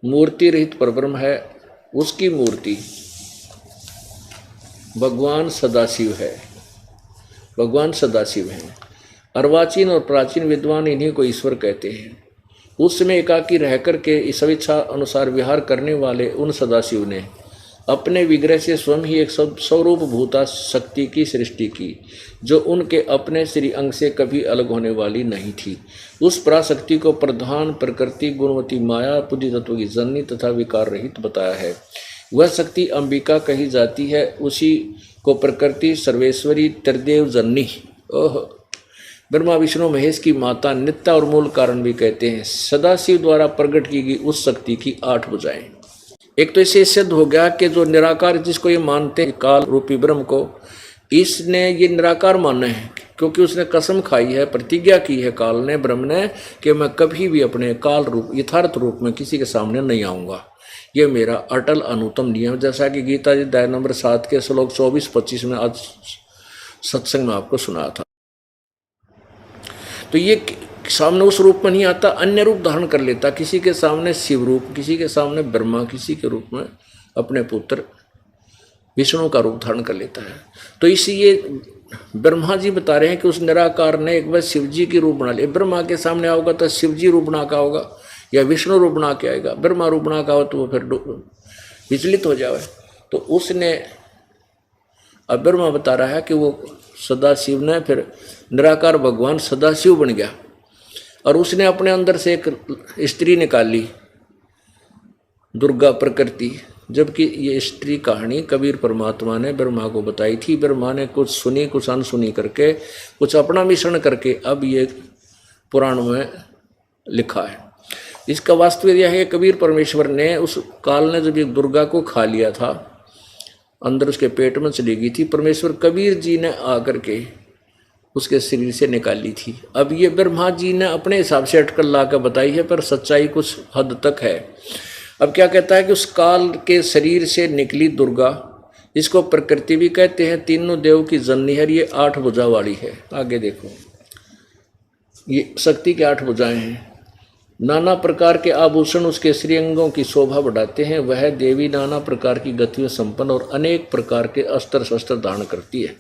मूर्ति रहित परब्रह्म है, उसकी मूर्ति भगवान सदाशिव है। भगवान सदाशिव हैं। अर्वाचीन और प्राचीन विद्वान इन्हीं को ईश्वर कहते हैं। उस समय एकाकी रहकर के स्वेच्छा अनुसार विहार करने वाले उन सदाशिव ने अपने विग्रह से स्वयं ही एक स्वरूप भूता शक्ति की सृष्टि की, जो उनके अपने श्री अंग से कभी अलग होने वाली नहीं थी। उस पराशक्ति को प्रधान प्रकृति गुणवती माया बुद्धि तत्व की जननी तथा विकार रहित बताया है। वह शक्ति अंबिका कही जाती है। उसी को प्रकृति सर्वेश्वरी त्रिदेव जननी, ओह, ब्रह्मा विष्णु महेश की माता, नित्या और मूल कारण भी कहते हैं। सदाशिव द्वारा प्रकट की गई उस शक्ति की 8 भुजाएं। एक तो इससे सिद्ध हो गया कि जो निराकार जिसको ये मानते हैं काल रूपी ब्रह्म को, इसने ये निराकार माना है क्योंकि उसने कसम खाई है, प्रतिज्ञा की है काल ने, ब्रह्म ने, कि मैं कभी भी अपने काल रूप यथार्थ रूप में किसी के सामने नहीं आऊँगा। ये मेरा अटल अनुतम नियम, जैसा कि गीता जी अध्याय नंबर 7 के श्लोक 24-25 में आज सत्संग में आपको सुनाया था। तो ये सामने उस रूप में नहीं आता, अन्य रूप धारण कर लेता, किसी के सामने शिव रूप, किसी के सामने ब्रह्मा, किसी के रूप में अपने पुत्र विष्णु का रूप धारण कर लेता है। तो इसीलिए ब्रह्मा जी बता रहे हैं कि उस निराकार ने एक बार शिव जी की रूप बना लिया। ब्रह्मा के सामने आओगा तो शिव जी रूप बना का होगा या विष्णु रूप बना के आएगा, ब्रह्मा रूप बना का हो तो वो फिर विचलित हो जाए। तो उसने अब ब्रह्मा बता रहा है कि वो सदाशिव ने फिर निराकार भगवान सदाशिव बन गया और उसने अपने अंदर से एक स्त्री निकाली, दुर्गा प्रकृति। जबकि ये स्त्री कहानी कबीर परमात्मा ने ब्रह्मा को बताई थी। ब्रह्मा ने कुछ सुनी, कुछ अनसुनी करके, कुछ अपना मिश्रण करके अब ये पुराण में लिखा है। इसका वास्तविक यह है, कबीर परमेश्वर ने उस काल ने जब एक दुर्गा को खा लिया था, अंदर उसके पेट में चली गई थी, परमेश्वर कबीर जी ने आकर के उसके शरीर से निकाली थी। अब ये ब्रह्मा जी ने अपने हिसाब से अटकल ला कर बताई है, पर सच्चाई कुछ हद तक है। अब क्या कहता है कि उस काल के शरीर से निकली दुर्गा, इसको प्रकृति भी कहते हैं, तीनों देव की जननी है, ये 8 भुजा वाली है। आगे देखो, ये शक्ति की 8 भुजाएं हैं। नाना प्रकार के आभूषण उसके श्रीअंगों की शोभा बढ़ाते हैं। वह देवी नाना प्रकार की गतियों संपन्न और अनेक प्रकार के अस्त्र शस्त्र धारण करती है।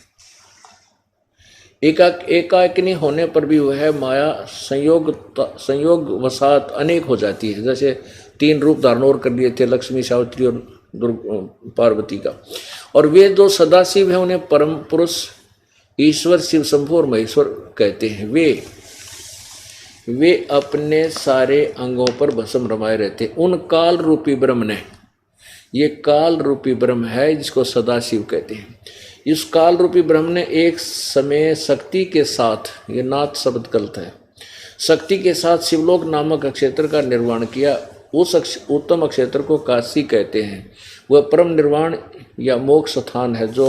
एकाकिनी होने पर भी वह माया संयोग वसात अनेक हो जाती है। जैसे 3 रूप धारण और कर लिए थे, लक्ष्मी, सावित्री और पार्वती का। और वे जो सदाशिव है उन्हें परम पुरुष ईश्वर, शिव शंभु और महेश्वर कहते हैं। वे अपने सारे अंगों पर भस्म रमाए रहते। उन काल रूपी ब्रह्म ने, ये काल रूपी ब्रह्म है जिसको सदाशिव कहते हैं, इस काल रूपी ब्रह्म ने एक समय शक्ति के साथ, ये नाथ शब्द गलत है, शक्ति के साथ शिवलोक नामक क्षेत्र का निर्माण किया। उस उत्तम क्षेत्र को काशी कहते हैं। वह परम निर्वाण या मोक्ष स्थान है जो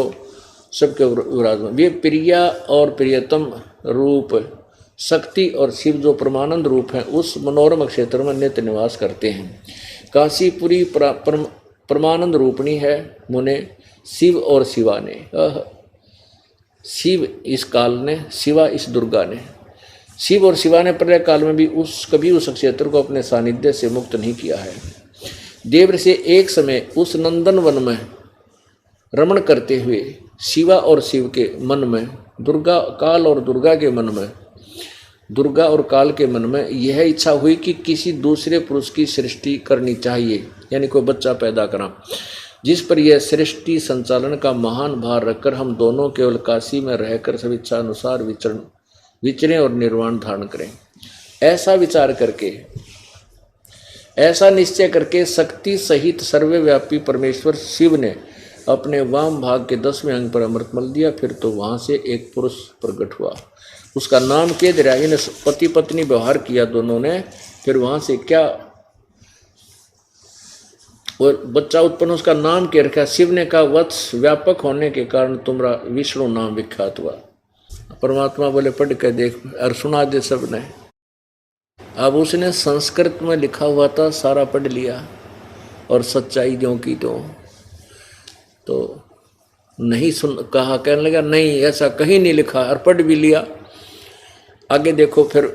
सबके विराजमान। वे प्रिया और प्रियतम रूप शक्ति और शिव जो परमानंद रूप हैं उस मनोरम क्षेत्र में नित्य निवास करते हैं। काशीपुरी परमानंद रूपणी है मुने शिव और शिवा ने। शिव इस काल ने, शिवा इस दुर्गा ने। शिव और शिवा ने प्रलय काल में भी कभी उस क्षेत्र को अपने सानिध्य से मुक्त नहीं किया है। देव से एक समय उस नंदन वन में रमण करते हुए शिवा और शिव के मन में, दुर्गा काल और दुर्गा के मन में, दुर्गा और काल के मन में यह इच्छा हुई कि किसी दूसरे पुरुष की सृष्टि करनी चाहिए, यानी कोई बच्चा पैदा करा, जिस पर यह सृष्टि संचालन का महान भार रखकर हम दोनों केवल काशी में रहकर सब इच्छा अनुसार विचरें और निर्वाण धारण करें। ऐसा विचार करके, ऐसा निश्चय करके शक्ति सहित सर्वव्यापी परमेश्वर शिव ने अपने वाम भाग के 10वें अंग पर अमृत मल दिया। फिर तो वहाँ से एक पुरुष प्रकट हुआ, उसका नाम केद रहा। इन्हें पति पत्नी व्यवहार किया दोनों ने। फिर वहाँ से क्या और बच्चा उत्पन्न, उसका नाम क्या रखा? शिव ने कहा वत्स, व्यापक होने के कारण तुम्हारा विष्णु नाम विख्यात हुआ। परमात्मा बोले पढ़ के देख और सुना दे सबने। अब उसने संस्कृत में लिखा हुआ था, सारा पढ़ लिया और सच्चाई ज्यों की तो नहीं सुन कहा, कहने लगा नहीं ऐसा कहीं नहीं लिखा, और पढ़ भी लिया। आगे देखो फिर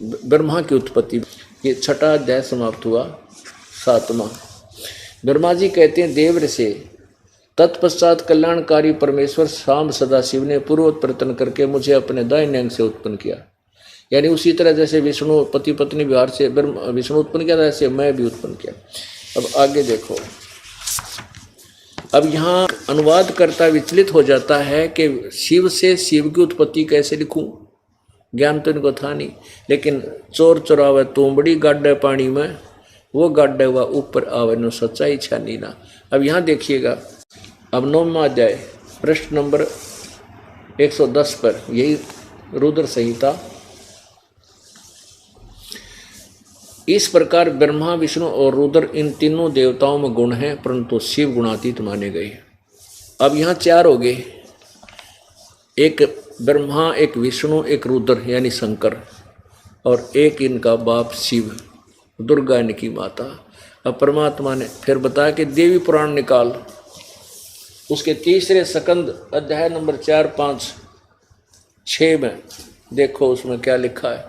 ब्रह्मा की उत्पत्ति, ये 6वां अध्याय समाप्त हुआ। 7वां ब्रह्मा जी कहते हैं देव से तत्पश्चात कल्याणकारी परमेश्वर शाम सदाशिव ने पूर्वोत्तर प्रयत्न करके मुझे अपने दाहिने अंग से उत्पन्न किया। यानी उसी तरह जैसे विष्णु पति पत्नी विहार से विष्णु उत्पन्न किया था, ऐसे मैं भी उत्पन्न किया। अब आगे देखो, अब यहाँ अनुवाद करता विचलित हो जाता है कि शिव से शिव की उत्पत्ति कैसे लिखूं, ज्ञान तो इनको था नहीं। लेकिन चोर चोरावे तोमड़ी गाड्डे पानी में, वो गाड्डे हुआ ऊपर आवे नो सच्चाई छानी ना। अब यहाँ देखिएगा, अब 9वां अध्याय पृष्ठ नंबर 110 पर, यही रुद्र संहिता, इस प्रकार ब्रह्मा, विष्णु और रुद्र इन तीनों देवताओं में गुण हैं, परंतु शिव गुणातीत माने गए। अब यहाँ चार हो गए, एक ब्रह्मा, एक विष्णु, एक रुद्र यानी शंकर, और एक इनका बाप शिव, दुर्गा इनकी माता। अब परमात्मा ने फिर बताया कि देवी पुराण निकाल, उसके तीसरे स्कंद अध्याय नंबर 4, 5, 6 में देखो उसमें क्या लिखा है।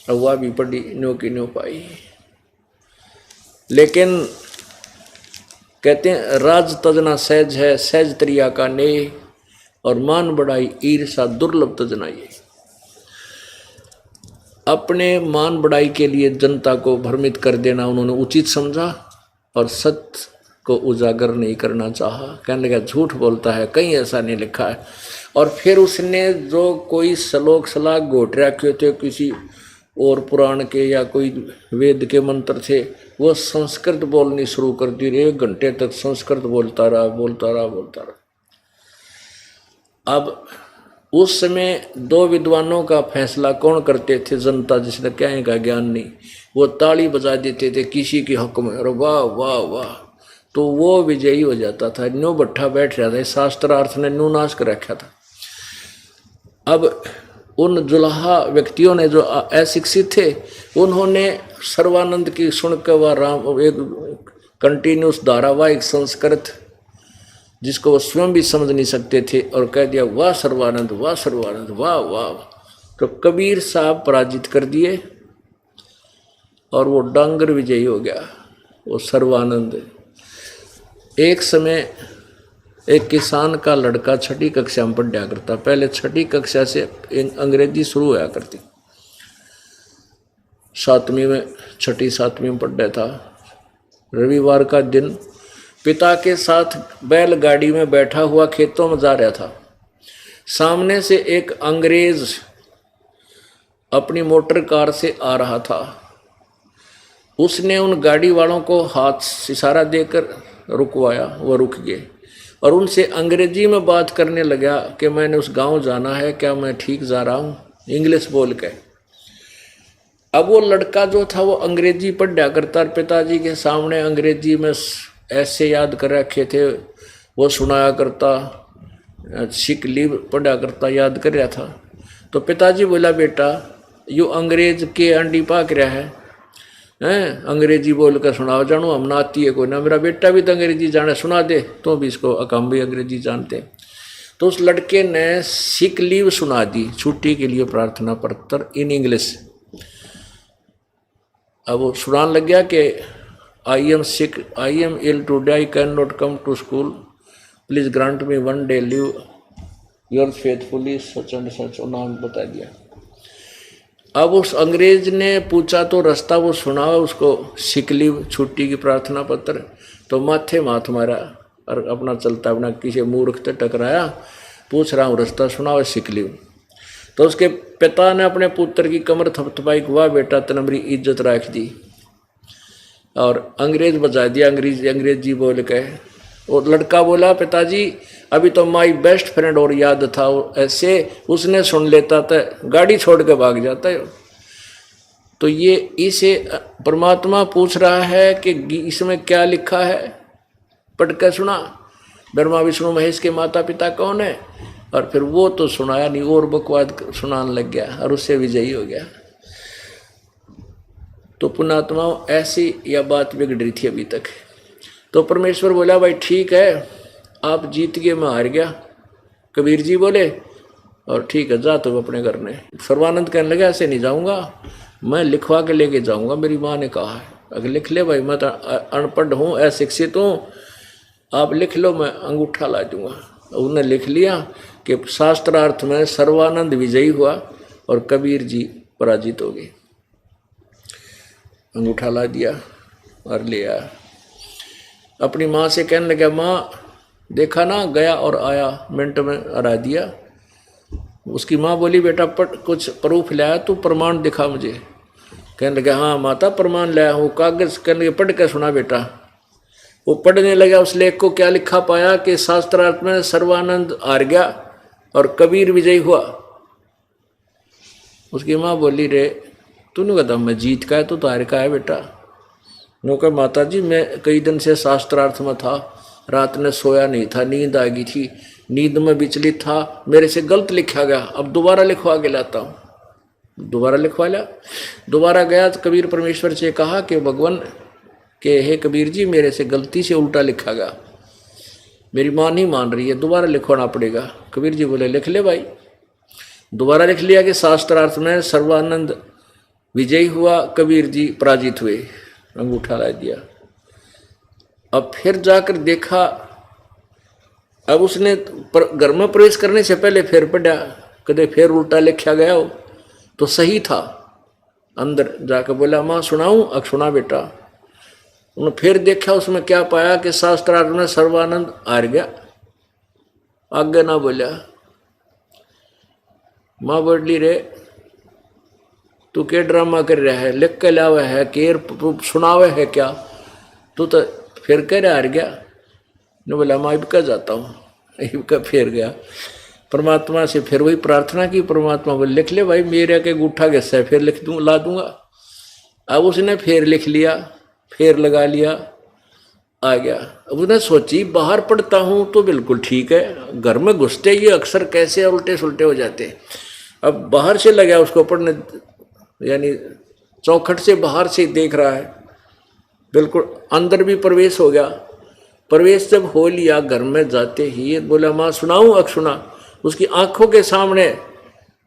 अब वह भी पढ़ी न्यो की न्यो पाई। लेकिन कहते हैं राज तजना सहज है, सहज त्रिया का ने, और मान बढ़ाई ईर्षा दुर्लभ तजना ये। अपने मान बढ़ाई के लिए जनता को भ्रमित कर देना उन्होंने उचित समझा, और सत्य को उजागर नहीं करना चाहा। कहने लगा झूठ बोलता है, कहीं ऐसा नहीं लिखा है। और फिर उसने जो कोई श्लोक सलाह घोट रखे थे किसी और पुराण के या कोई वेद के मंत्र थे, वो संस्कृत बोलनी शुरू कर दी। 1 घंटे तक संस्कृत बोलता रहा। अब उस समय 2 विद्वानों का फैसला कौन करते थे? जनता, जिसने क्या का ज्ञान नहीं, वो ताली बजा देते थे किसी के हक में, और वाह वाह वाह, तो वो विजयी हो जाता था। न्यू भट्ठा बैठ रहा था, शास्त्रार्थ ने न्यू नाश कर रखा था। अब उन जुलाहा व्यक्तियों ने जो अशिक्षित थे, उन्होंने सर्वानंद की सुनकर वह राम एक कंटिन्यूस धारावाहिक संस्कृत, जिसको वो स्वयं भी समझ नहीं सकते थे, और कह दिया वाह सर्वानंद, वाह सर्वानंद, वाह वाह। तो कबीर साहब पराजित कर दिए और वो डांगर विजयी हो गया, वो सर्वानंद। एक समय एक किसान का लड़का 6ठी कक्षा में पढ़ा करता। पहले 6ठी कक्षा से अंग्रेजी शुरू होया करती, 7वीं में 6ठी 7वीं में पढ़ा था। रविवार का दिन पिता के साथ बैलगाड़ी में बैठा हुआ खेतों में जा रहा था। सामने से एक अंग्रेज अपनी मोटर कार से आ रहा था। उसने उन गाड़ी वालों को हाथ इशारा देकर रुकवाया, वो रुक गए और उनसे अंग्रेजी में बात करने लगा कि मैंने उस गांव जाना है, क्या मैं ठीक जा रहा हूँ, इंग्लिश बोल के। अब वो लड़का जो था वो अंग्रेजी पढ़ा करता, पिताजी के सामने अंग्रेजी में ऐसे याद कर रखे थे, वो सुनाया करता, सिक लीव पढ़ा करता, याद कर रहा था। तो पिताजी बोला, बेटा यू अंग्रेज के अंडी पाक रहा है, अंग्रेजी बोल कर सुनाओ, जानू हम ना आती है कोई ना, मेरा बेटा भी तो अंग्रेजी जाने, सुना दे। तो भी इसको अकम भी अंग्रेजी जानते। तो उस लड़के ने सिक लीव सुना दी, छुट्टी के लिए प्रार्थना पत्र इन इंग्लिश। अब वो सुनाने लग गया कि I am sick, I am ill today, I can not come to school, please grant me 1 day leave, your faithfully such and such, नाम बता दिया। अब उस अंग्रेज ने पूछा तो रास्ता वो सुना उसको, सिक लीव छुट्टी की प्रार्थना पत्र, तो माथे माथ मारा और अपना चलता अपना किसी मूर्ख से टकराया, पूछ रहा हूँ रास्ता सुनाओ, सिक लीव। तो उसके पिता ने अपने पुत्र की कमर थपथपाई, वाह बेटा तने मेरी इज्जत रख दी, और अंग्रेज बजा दिया अंग्रेजी बोल के। और लड़का बोला, पिताजी अभी तो माई बेस्ट फ्रेंड और याद था, ऐसे उसने सुन लेता तो गाड़ी छोड़ के भाग जाता है। तो ये इसे परमात्मा पूछ रहा है कि इसमें क्या लिखा है, पढ़ के सुना, ब्रह्मा विष्णु महेश के माता पिता कौन है, और फिर वो तो सुनाया नहीं और बकवाद सुनाने लग गया और उससे विजयी हो गया। तो पुण्यात्माओं ऐसी यह बात बिगड़ रही थी अभी तक। तो परमेश्वर बोला, भाई ठीक है आप जीत गए, मैं हार गया। कबीर जी बोले, और ठीक है जा तो अपने घर में। सर्वानंद कहने लगा, ऐसे नहीं जाऊंगा, मैं लिखवा के लेके जाऊंगा, मेरी माँ ने कहा है। अगर लिख ले भाई, मैं तो अनपढ़ हूँ, अशिक्षित हूँ, आप लिख लो, मैं अंगूठा ला दूंगा। उन्होंने लिख लिया कि शास्त्रार्थ में सर्वानंद विजयी हुआ और कबीर जी पराजित हो गए। अंगूठा ला दिया और ले आया। अपनी माँ से कहने लगा, माँ देखा ना, गया और आया, मिनट में हरा दिया। उसकी माँ बोली, बेटा कुछ प्रूफ लाया, तू प्रमाण दिखा मुझे। कहने लगा, हाँ माता प्रमाण लाया हूँ, कागज। कहने लगे, पढ़ के सुना बेटा। वो पढ़ने लगा, उस लेख को क्या लिखा पाया कि शास्त्रार्थ में सर्वानंद हार गया और कबीर विजयी हुआ। उसकी माँ बोली, रे तूने कहता मैं जीत का है तो तार का है बेटा। नो कहा माता जी मैं कई दिन से शास्त्रार्थ में था, रात ने सोया नहीं था, नींद आ गई थी, नींद में विचलित था, मेरे से गलत लिखा गया, अब दोबारा लिखवा के लाता हूँ। दोबारा लिखवा लिया। दोबारा गया तो कबीर परमेश्वर से कहा कि भगवान के हे कबीर जी मेरे से गलती से उल्टा लिखा गया, मेरी माँ नहीं मान रही है, दोबारा लिखवाना पड़ेगा। कबीर जी बोले लिख ले भाई। दोबारा लिख लिया कि शास्त्रार्थ में सर्वानंद विजयी हुआ, कबीर जी पराजित हुए, अंगूठा ला दिया। अब फिर जाकर देखा, अब उसने घर में प्रवेश करने से पहले फिर पढ़ा, कदे फिर उल्टा लिखा गया हो तो सही था। अंदर जाकर बोला माँ सुनाऊं? अब सुना बेटा। उन्होंने फिर देखा, उसमें क्या पाया कि शास्त्रार्थ में सर्वानंद हार गया। आगे ना बोला। माँ बोली रे तू के ड्रामा कर रहा है, लिख के लावा है, केर सुनावे है क्या? तू तो फिर कह हार गया। ने बोला माँ इबका जाता हूँ। इबका फिर गया परमात्मा से, फिर वही प्रार्थना की। परमात्मा बोले लिख ले भाई, मेरे के गुठा गैसा है, फिर लिख दूँ ला दूंगा। अब उसने फिर लिख लिया, फिर लगा लिया, आ गया। अब उसने सोची बाहर पढ़ता हूँ तो बिल्कुल ठीक है, घर में घुसते ये अक्सर कैसे उल्टे सुलटे हो जाते। अब बाहर से लगा उसको पढ़ने, यानी चौखट से बाहर से देख रहा है, बिल्कुल अंदर भी प्रवेश हो गया। प्रवेश जब हो लिया, घर में जाते ही बोला माँ सुनाऊं? अक सुना। उसकी आंखों के सामने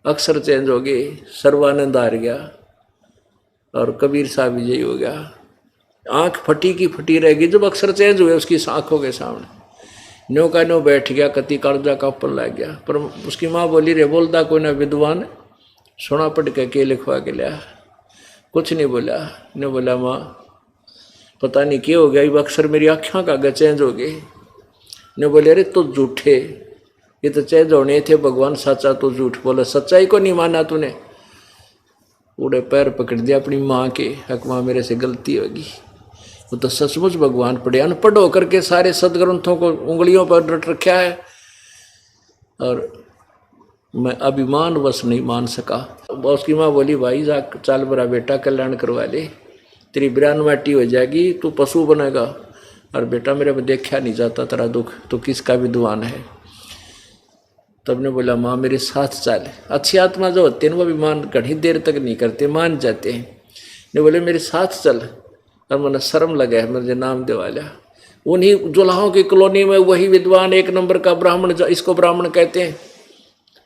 अक्षर चेंज हो गए, सर्वानंद हार गया और कबीर साहब विजयी हो गया। आंख फटी की फटी रहेगी जब अक्षर चेंज हुए उसकी आंखों के सामने। न्यो का न्यो बैठ गया, कति कालजा का ऊपर लग गया। पर उसकी माँ बोली रे बोलता कोई ना विद्वान, सोना पढ़ के लिखवा के लिया। कुछ नहीं बोला। ने बोला माँ पता नहीं क्या हो गया, ये अक्सर मेरी आँखों का आगे चेंज हो गए। ने बोले अरे तो झूठे, ये तो चेंज होने थे, भगवान सच्चा तो झूठ बोला, सच्चाई को नहीं माना तूने। उड़े पैर पकड़ दिया अपनी माँ के, हक माँ मेरे से गलती होगी। वो तो सचमुच भगवान पढ़े, अनपढ़ होकर के सारे सदग्रंथों को उंगलियों पर रट रखा है और मैं अभिमान वश नहीं मान सका। उसकी माँ बोली भाई जा चाल बरा बेटा कल्याण करवा ले, तेरी बिरान माटी हो जाएगी, तू पशु बनेगा। और बेटा मेरे में देखा नहीं जाता तेरा दुख, तो किसका विद्वान है। तब ने बोला माँ मेरे साथ चल। अच्छी आत्मा जो होते हैं वो अभिमान घनी देर तक नहीं करते, मान जाते हैं। ने बोले मेरे साथ चल। और मैंने शर्म लगा है, मुझे नाम देवा लिया। उन्हीं जुलाहों की कॉलोनी में वही विद्वान एक नंबर का ब्राह्मण, इसको ब्राह्मण कहते हैं,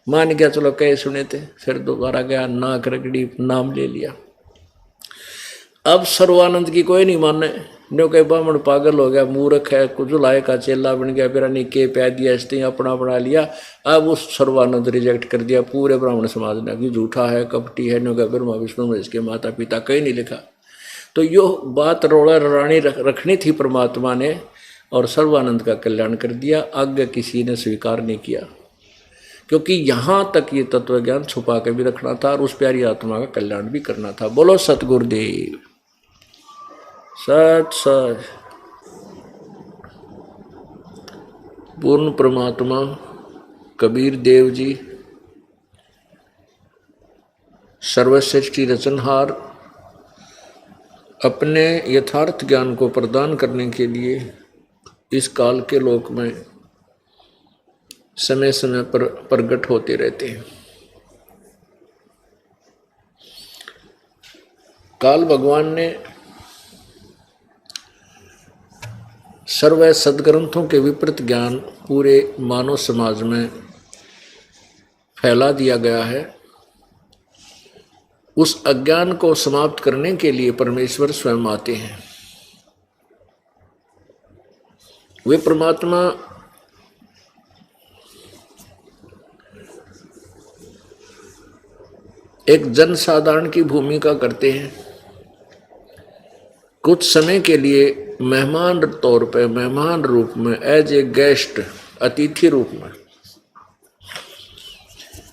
मान गया, चलो कहे सुने थे। फिर दोबारा गया, नाक रगड़ी, नाम ले लिया। अब सर्वानंद की कोई नहीं माने। नो कहे ब्राह्मण पागल हो गया, मूर्ख है, जुलाहे का चेला बन गया, फिर के पै दिया, इसने अपना बना लिया। अब उस सर्वानंद रिजेक्ट कर दिया पूरे ब्राह्मण समाज ने कि झूठा है, कपटी है। नो कहे ब्रह्मा विष्णु में इसके माता पिता कहीं नहीं लिखा। तो यो बात रोड़ा रानी रखनी थी परमात्मा ने, और सर्वानंद का कल्याण कर दिया। आगे किसी ने स्वीकार नहीं किया, क्योंकि यहाँ तक ये तत्व ज्ञान छुपा के भी रखना था और उस प्यारी आत्मा का कल्याण भी करना था। बोलो सतगुरुदेव सत सत। पूर्ण परमात्मा कबीर देव जी सर्वश्रेष्ठी रचनहार अपने यथार्थ ज्ञान को प्रदान करने के लिए इस काल के लोक में समय समय पर प्रकट होते रहते हैं। काल भगवान ने सर्व सदग्रंथों के विपरीत ज्ञान पूरे मानव समाज में फैला दिया गया है। उस अज्ञान को समाप्त करने के लिए परमेश्वर स्वयं आते हैं। वे परमात्मा एक जनसाधारण की भूमिका करते हैं। कुछ समय के लिए मेहमान तौर पे, मेहमान रूप में, एज ए गेस्ट, अतिथि रूप में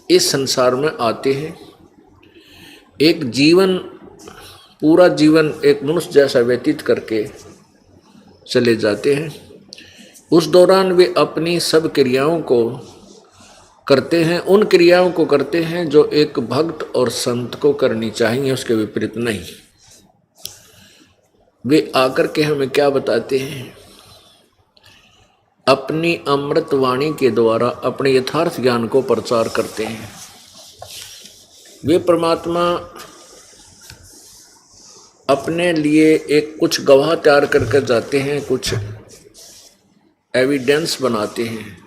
इस संसार में आते हैं। एक जीवन, पूरा जीवन एक मनुष्य जैसा व्यतीत करके चले जाते हैं। उस दौरान वे अपनी सब क्रियाओं को करते हैं, उन क्रियाओं को करते हैं जो एक भक्त और संत को करनी चाहिए, उसके विपरीत नहीं। वे आकर के हमें क्या बताते हैं? अपनी अमृत वाणी के द्वारा अपने यथार्थ ज्ञान को प्रचार करते हैं। वे परमात्मा अपने लिए एक कुछ गवाह तैयार करके जाते हैं, कुछ एविडेंस बनाते हैं।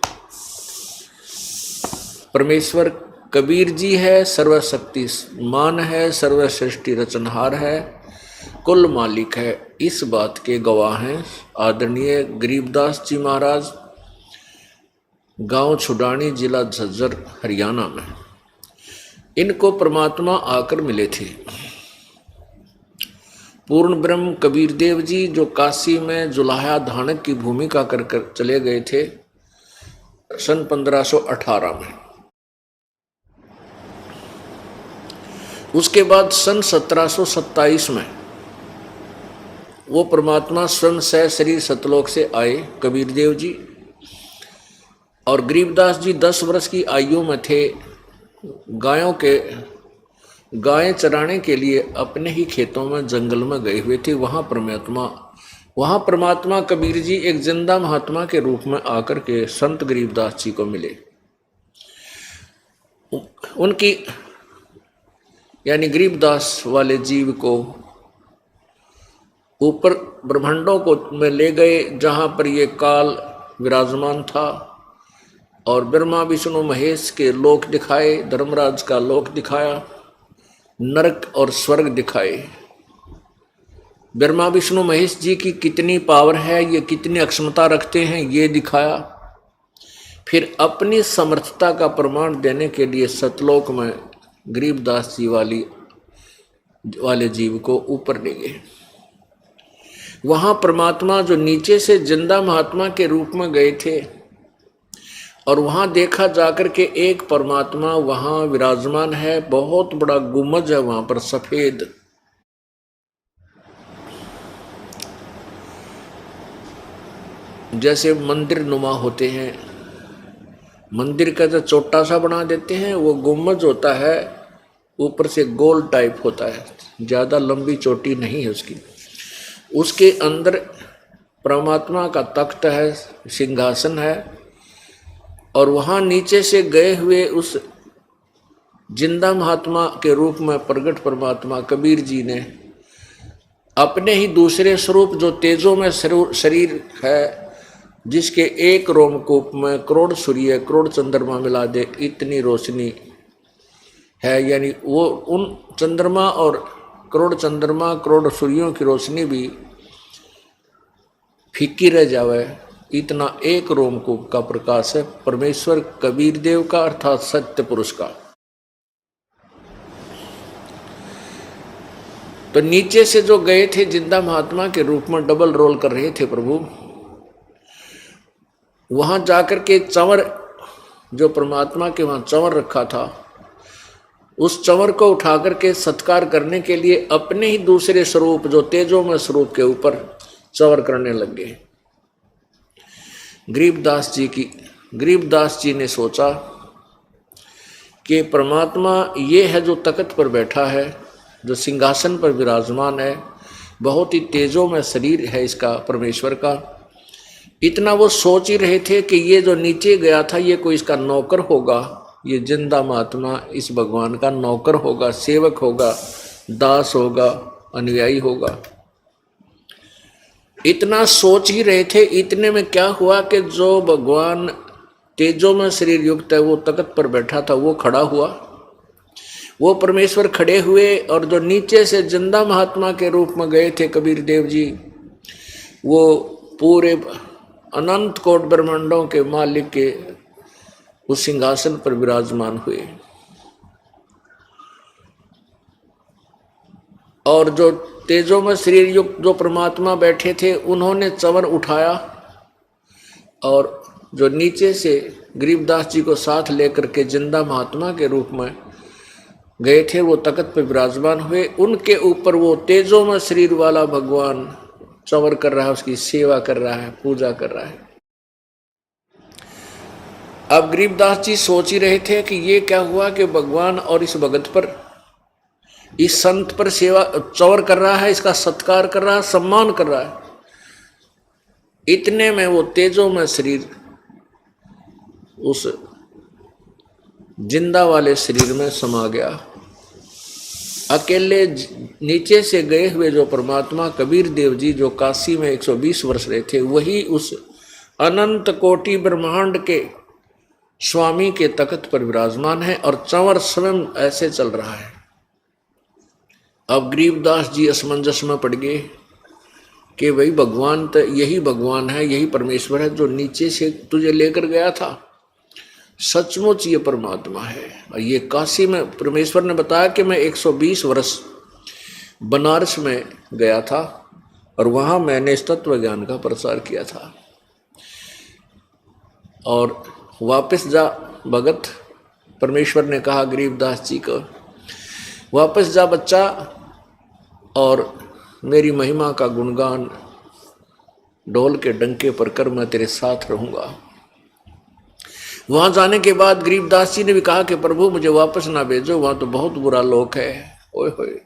परमेश्वर कबीर जी है, सर्वशक्तिमान है, सर्वसृष्टि रचनहार है, कुल मालिक है, इस बात के गवाह हैं आदरणीय गरीबदास जी महाराज, गांव छुडानी, जिला झज्जर, हरियाणा में। इनको परमात्मा आकर मिले थे। पूर्ण ब्रह्म कबीर देव जी जो काशी में जुलाहा धानक की भूमिका कर चले गए थे सन 1518 में। उसके बाद सन 1727 में वो परमात्मा स्वयं सह शरीर सतलोक से आए कबीर देव जी, और गरीबदास जी 10 वर्ष की आयु में थे। गायें चराने के लिए अपने ही खेतों में जंगल में गए हुए थे। वहाँ परमात्मा कबीर जी एक जिंदा महात्मा के रूप में आकर के संत गरीबदास जी को मिले। उनकी यानी गरीबदास वाले जीव को ऊपर ब्रह्मांडों को में ले गए, जहाँ पर ये काल विराजमान था, और ब्रह्मा विष्णु महेश के लोक दिखाए, धर्मराज का लोक दिखाया, नरक और स्वर्ग दिखाए। ब्रह्मा विष्णु महेश जी की कितनी पावर है, ये कितनी अक्षमता रखते हैं, ये दिखाया। फिर अपनी समर्थता का प्रमाण देने के लिए सतलोक में गरीबदास जी वाले जीव को ऊपर ले गए। वहाँ परमात्मा जो नीचे से जिंदा महात्मा के रूप में गए थे, और वहाँ देखा जाकर के एक परमात्मा वहाँ विराजमान है, बहुत बड़ा गुम्बद है वहाँ पर सफेद। जैसे मंदिर नुमा होते हैं, मंदिर का जो छोटा सा बना देते हैं, वो गुम्बद होता है, ऊपर से गोल टाइप होता है, ज़्यादा लंबी चोटी नहीं है उसकी। उसके अंदर परमात्मा का तख्त है, सिंहासन है, और वहाँ नीचे से गए हुए उस जिंदा महात्मा के रूप में प्रगट परमात्मा कबीर जी ने अपने ही दूसरे स्वरूप जो तेजों में शरीर है, जिसके एक रोमकूप में करोड़ सूर्य करोड़ चंद्रमा मिला दे इतनी रोशनी है, यानी वो उन चंद्रमा और करोड़ चंद्रमा करोड़ सूर्यों की रोशनी भी फीकी रह जावे, इतना एक रोमकूप का प्रकाश है परमेश्वर कबीर देव का, अर्थात सत्य पुरुष का। तो नीचे से जो गए थे जिंदा महात्मा के रूप में डबल रोल कर रहे थे प्रभु, वहां जाकर के चंवर जो परमात्मा के वहां चंवर रखा था, उस चंवर को उठा करके सत्कार करने के लिए अपने ही दूसरे स्वरूप जो तेजो में स्वरूप के ऊपर चंवर करने लग गए। गरीबदास जी ने सोचा कि परमात्मा ये है जो तख्त पर बैठा है, जो सिंहासन पर विराजमान है, बहुत ही तेजों में शरीर है इसका परमेश्वर का। इतना वो सोच ही रहे थे कि ये जो नीचे गया था ये कोई इसका नौकर होगा, ये जिंदा महात्मा इस भगवान का नौकर होगा, सेवक होगा, दास होगा, अनुयायी होगा। इतना सोच ही रहे थे। इतने में क्या हुआ कि जो भगवान तेजों में शरीर युक्त है वो तख्त पर बैठा था, वो खड़ा हुआ। वो परमेश्वर खड़े हुए, और जो नीचे से जिंदा महात्मा के रूप में गए थे कबीर देव जी, वो पूरे अनंत कोट ब्रह्मांडों के मालिक के उस सिंहासन पर विराजमान हुए। और जो तेजों में शरीर युक्त जो परमात्मा बैठे थे, उन्होंने चंवर उठाया, और जो नीचे से गरीबदास जी को साथ लेकर के जिंदा महात्मा के रूप में गए थे, वो तख्त पर विराजमान हुए। उनके ऊपर वो तेजों में शरीर वाला भगवान चंवर कर रहा है, उसकी सेवा कर रहा है, पूजा कर रहा है। अब गरीबदास जी सोच ही रहे थे कि ये क्या हुआ कि भगवान और इस भगत पर, इस संत पर सेवा चौर कर रहा है, इसका सत्कार कर रहा है, सम्मान कर रहा है। इतने में वो तेजो में शरीर उस जिंदा वाले शरीर में समा गया। अकेले नीचे से गए हुए जो परमात्मा कबीर देव जी जो काशी में 120 वर्ष रहे थे, वही उस अनंत कोटि ब्रह्मांड के स्वामी के तख्त पर विराजमान है और चंवर स्वयं ऐसे चल रहा है। अब गरीबदास जी असमंजस में पड़ गए कि भाई भगवान तो यही भगवान है, यही परमेश्वर है जो नीचे से तुझे लेकर गया था, सचमुच ये परमात्मा है। और ये काशी में परमेश्वर ने बताया कि मैं 120 वर्ष बनारस में गया था और वहाँ मैंने इस तत्व ज्ञान का प्रसार किया था। और वापस जा भगत, परमेश्वर ने कहा गरीबदास जी को, वापस जा बच्चा और मेरी महिमा का गुणगान ढोल के डंके पर कर, मैं तेरे साथ रहूँगा। वहाँ जाने के बाद गरीबदास जी ने भी कहा कि प्रभु मुझे वापस ना भेजो, वहाँ तो बहुत बुरा लोक है। ओए होए,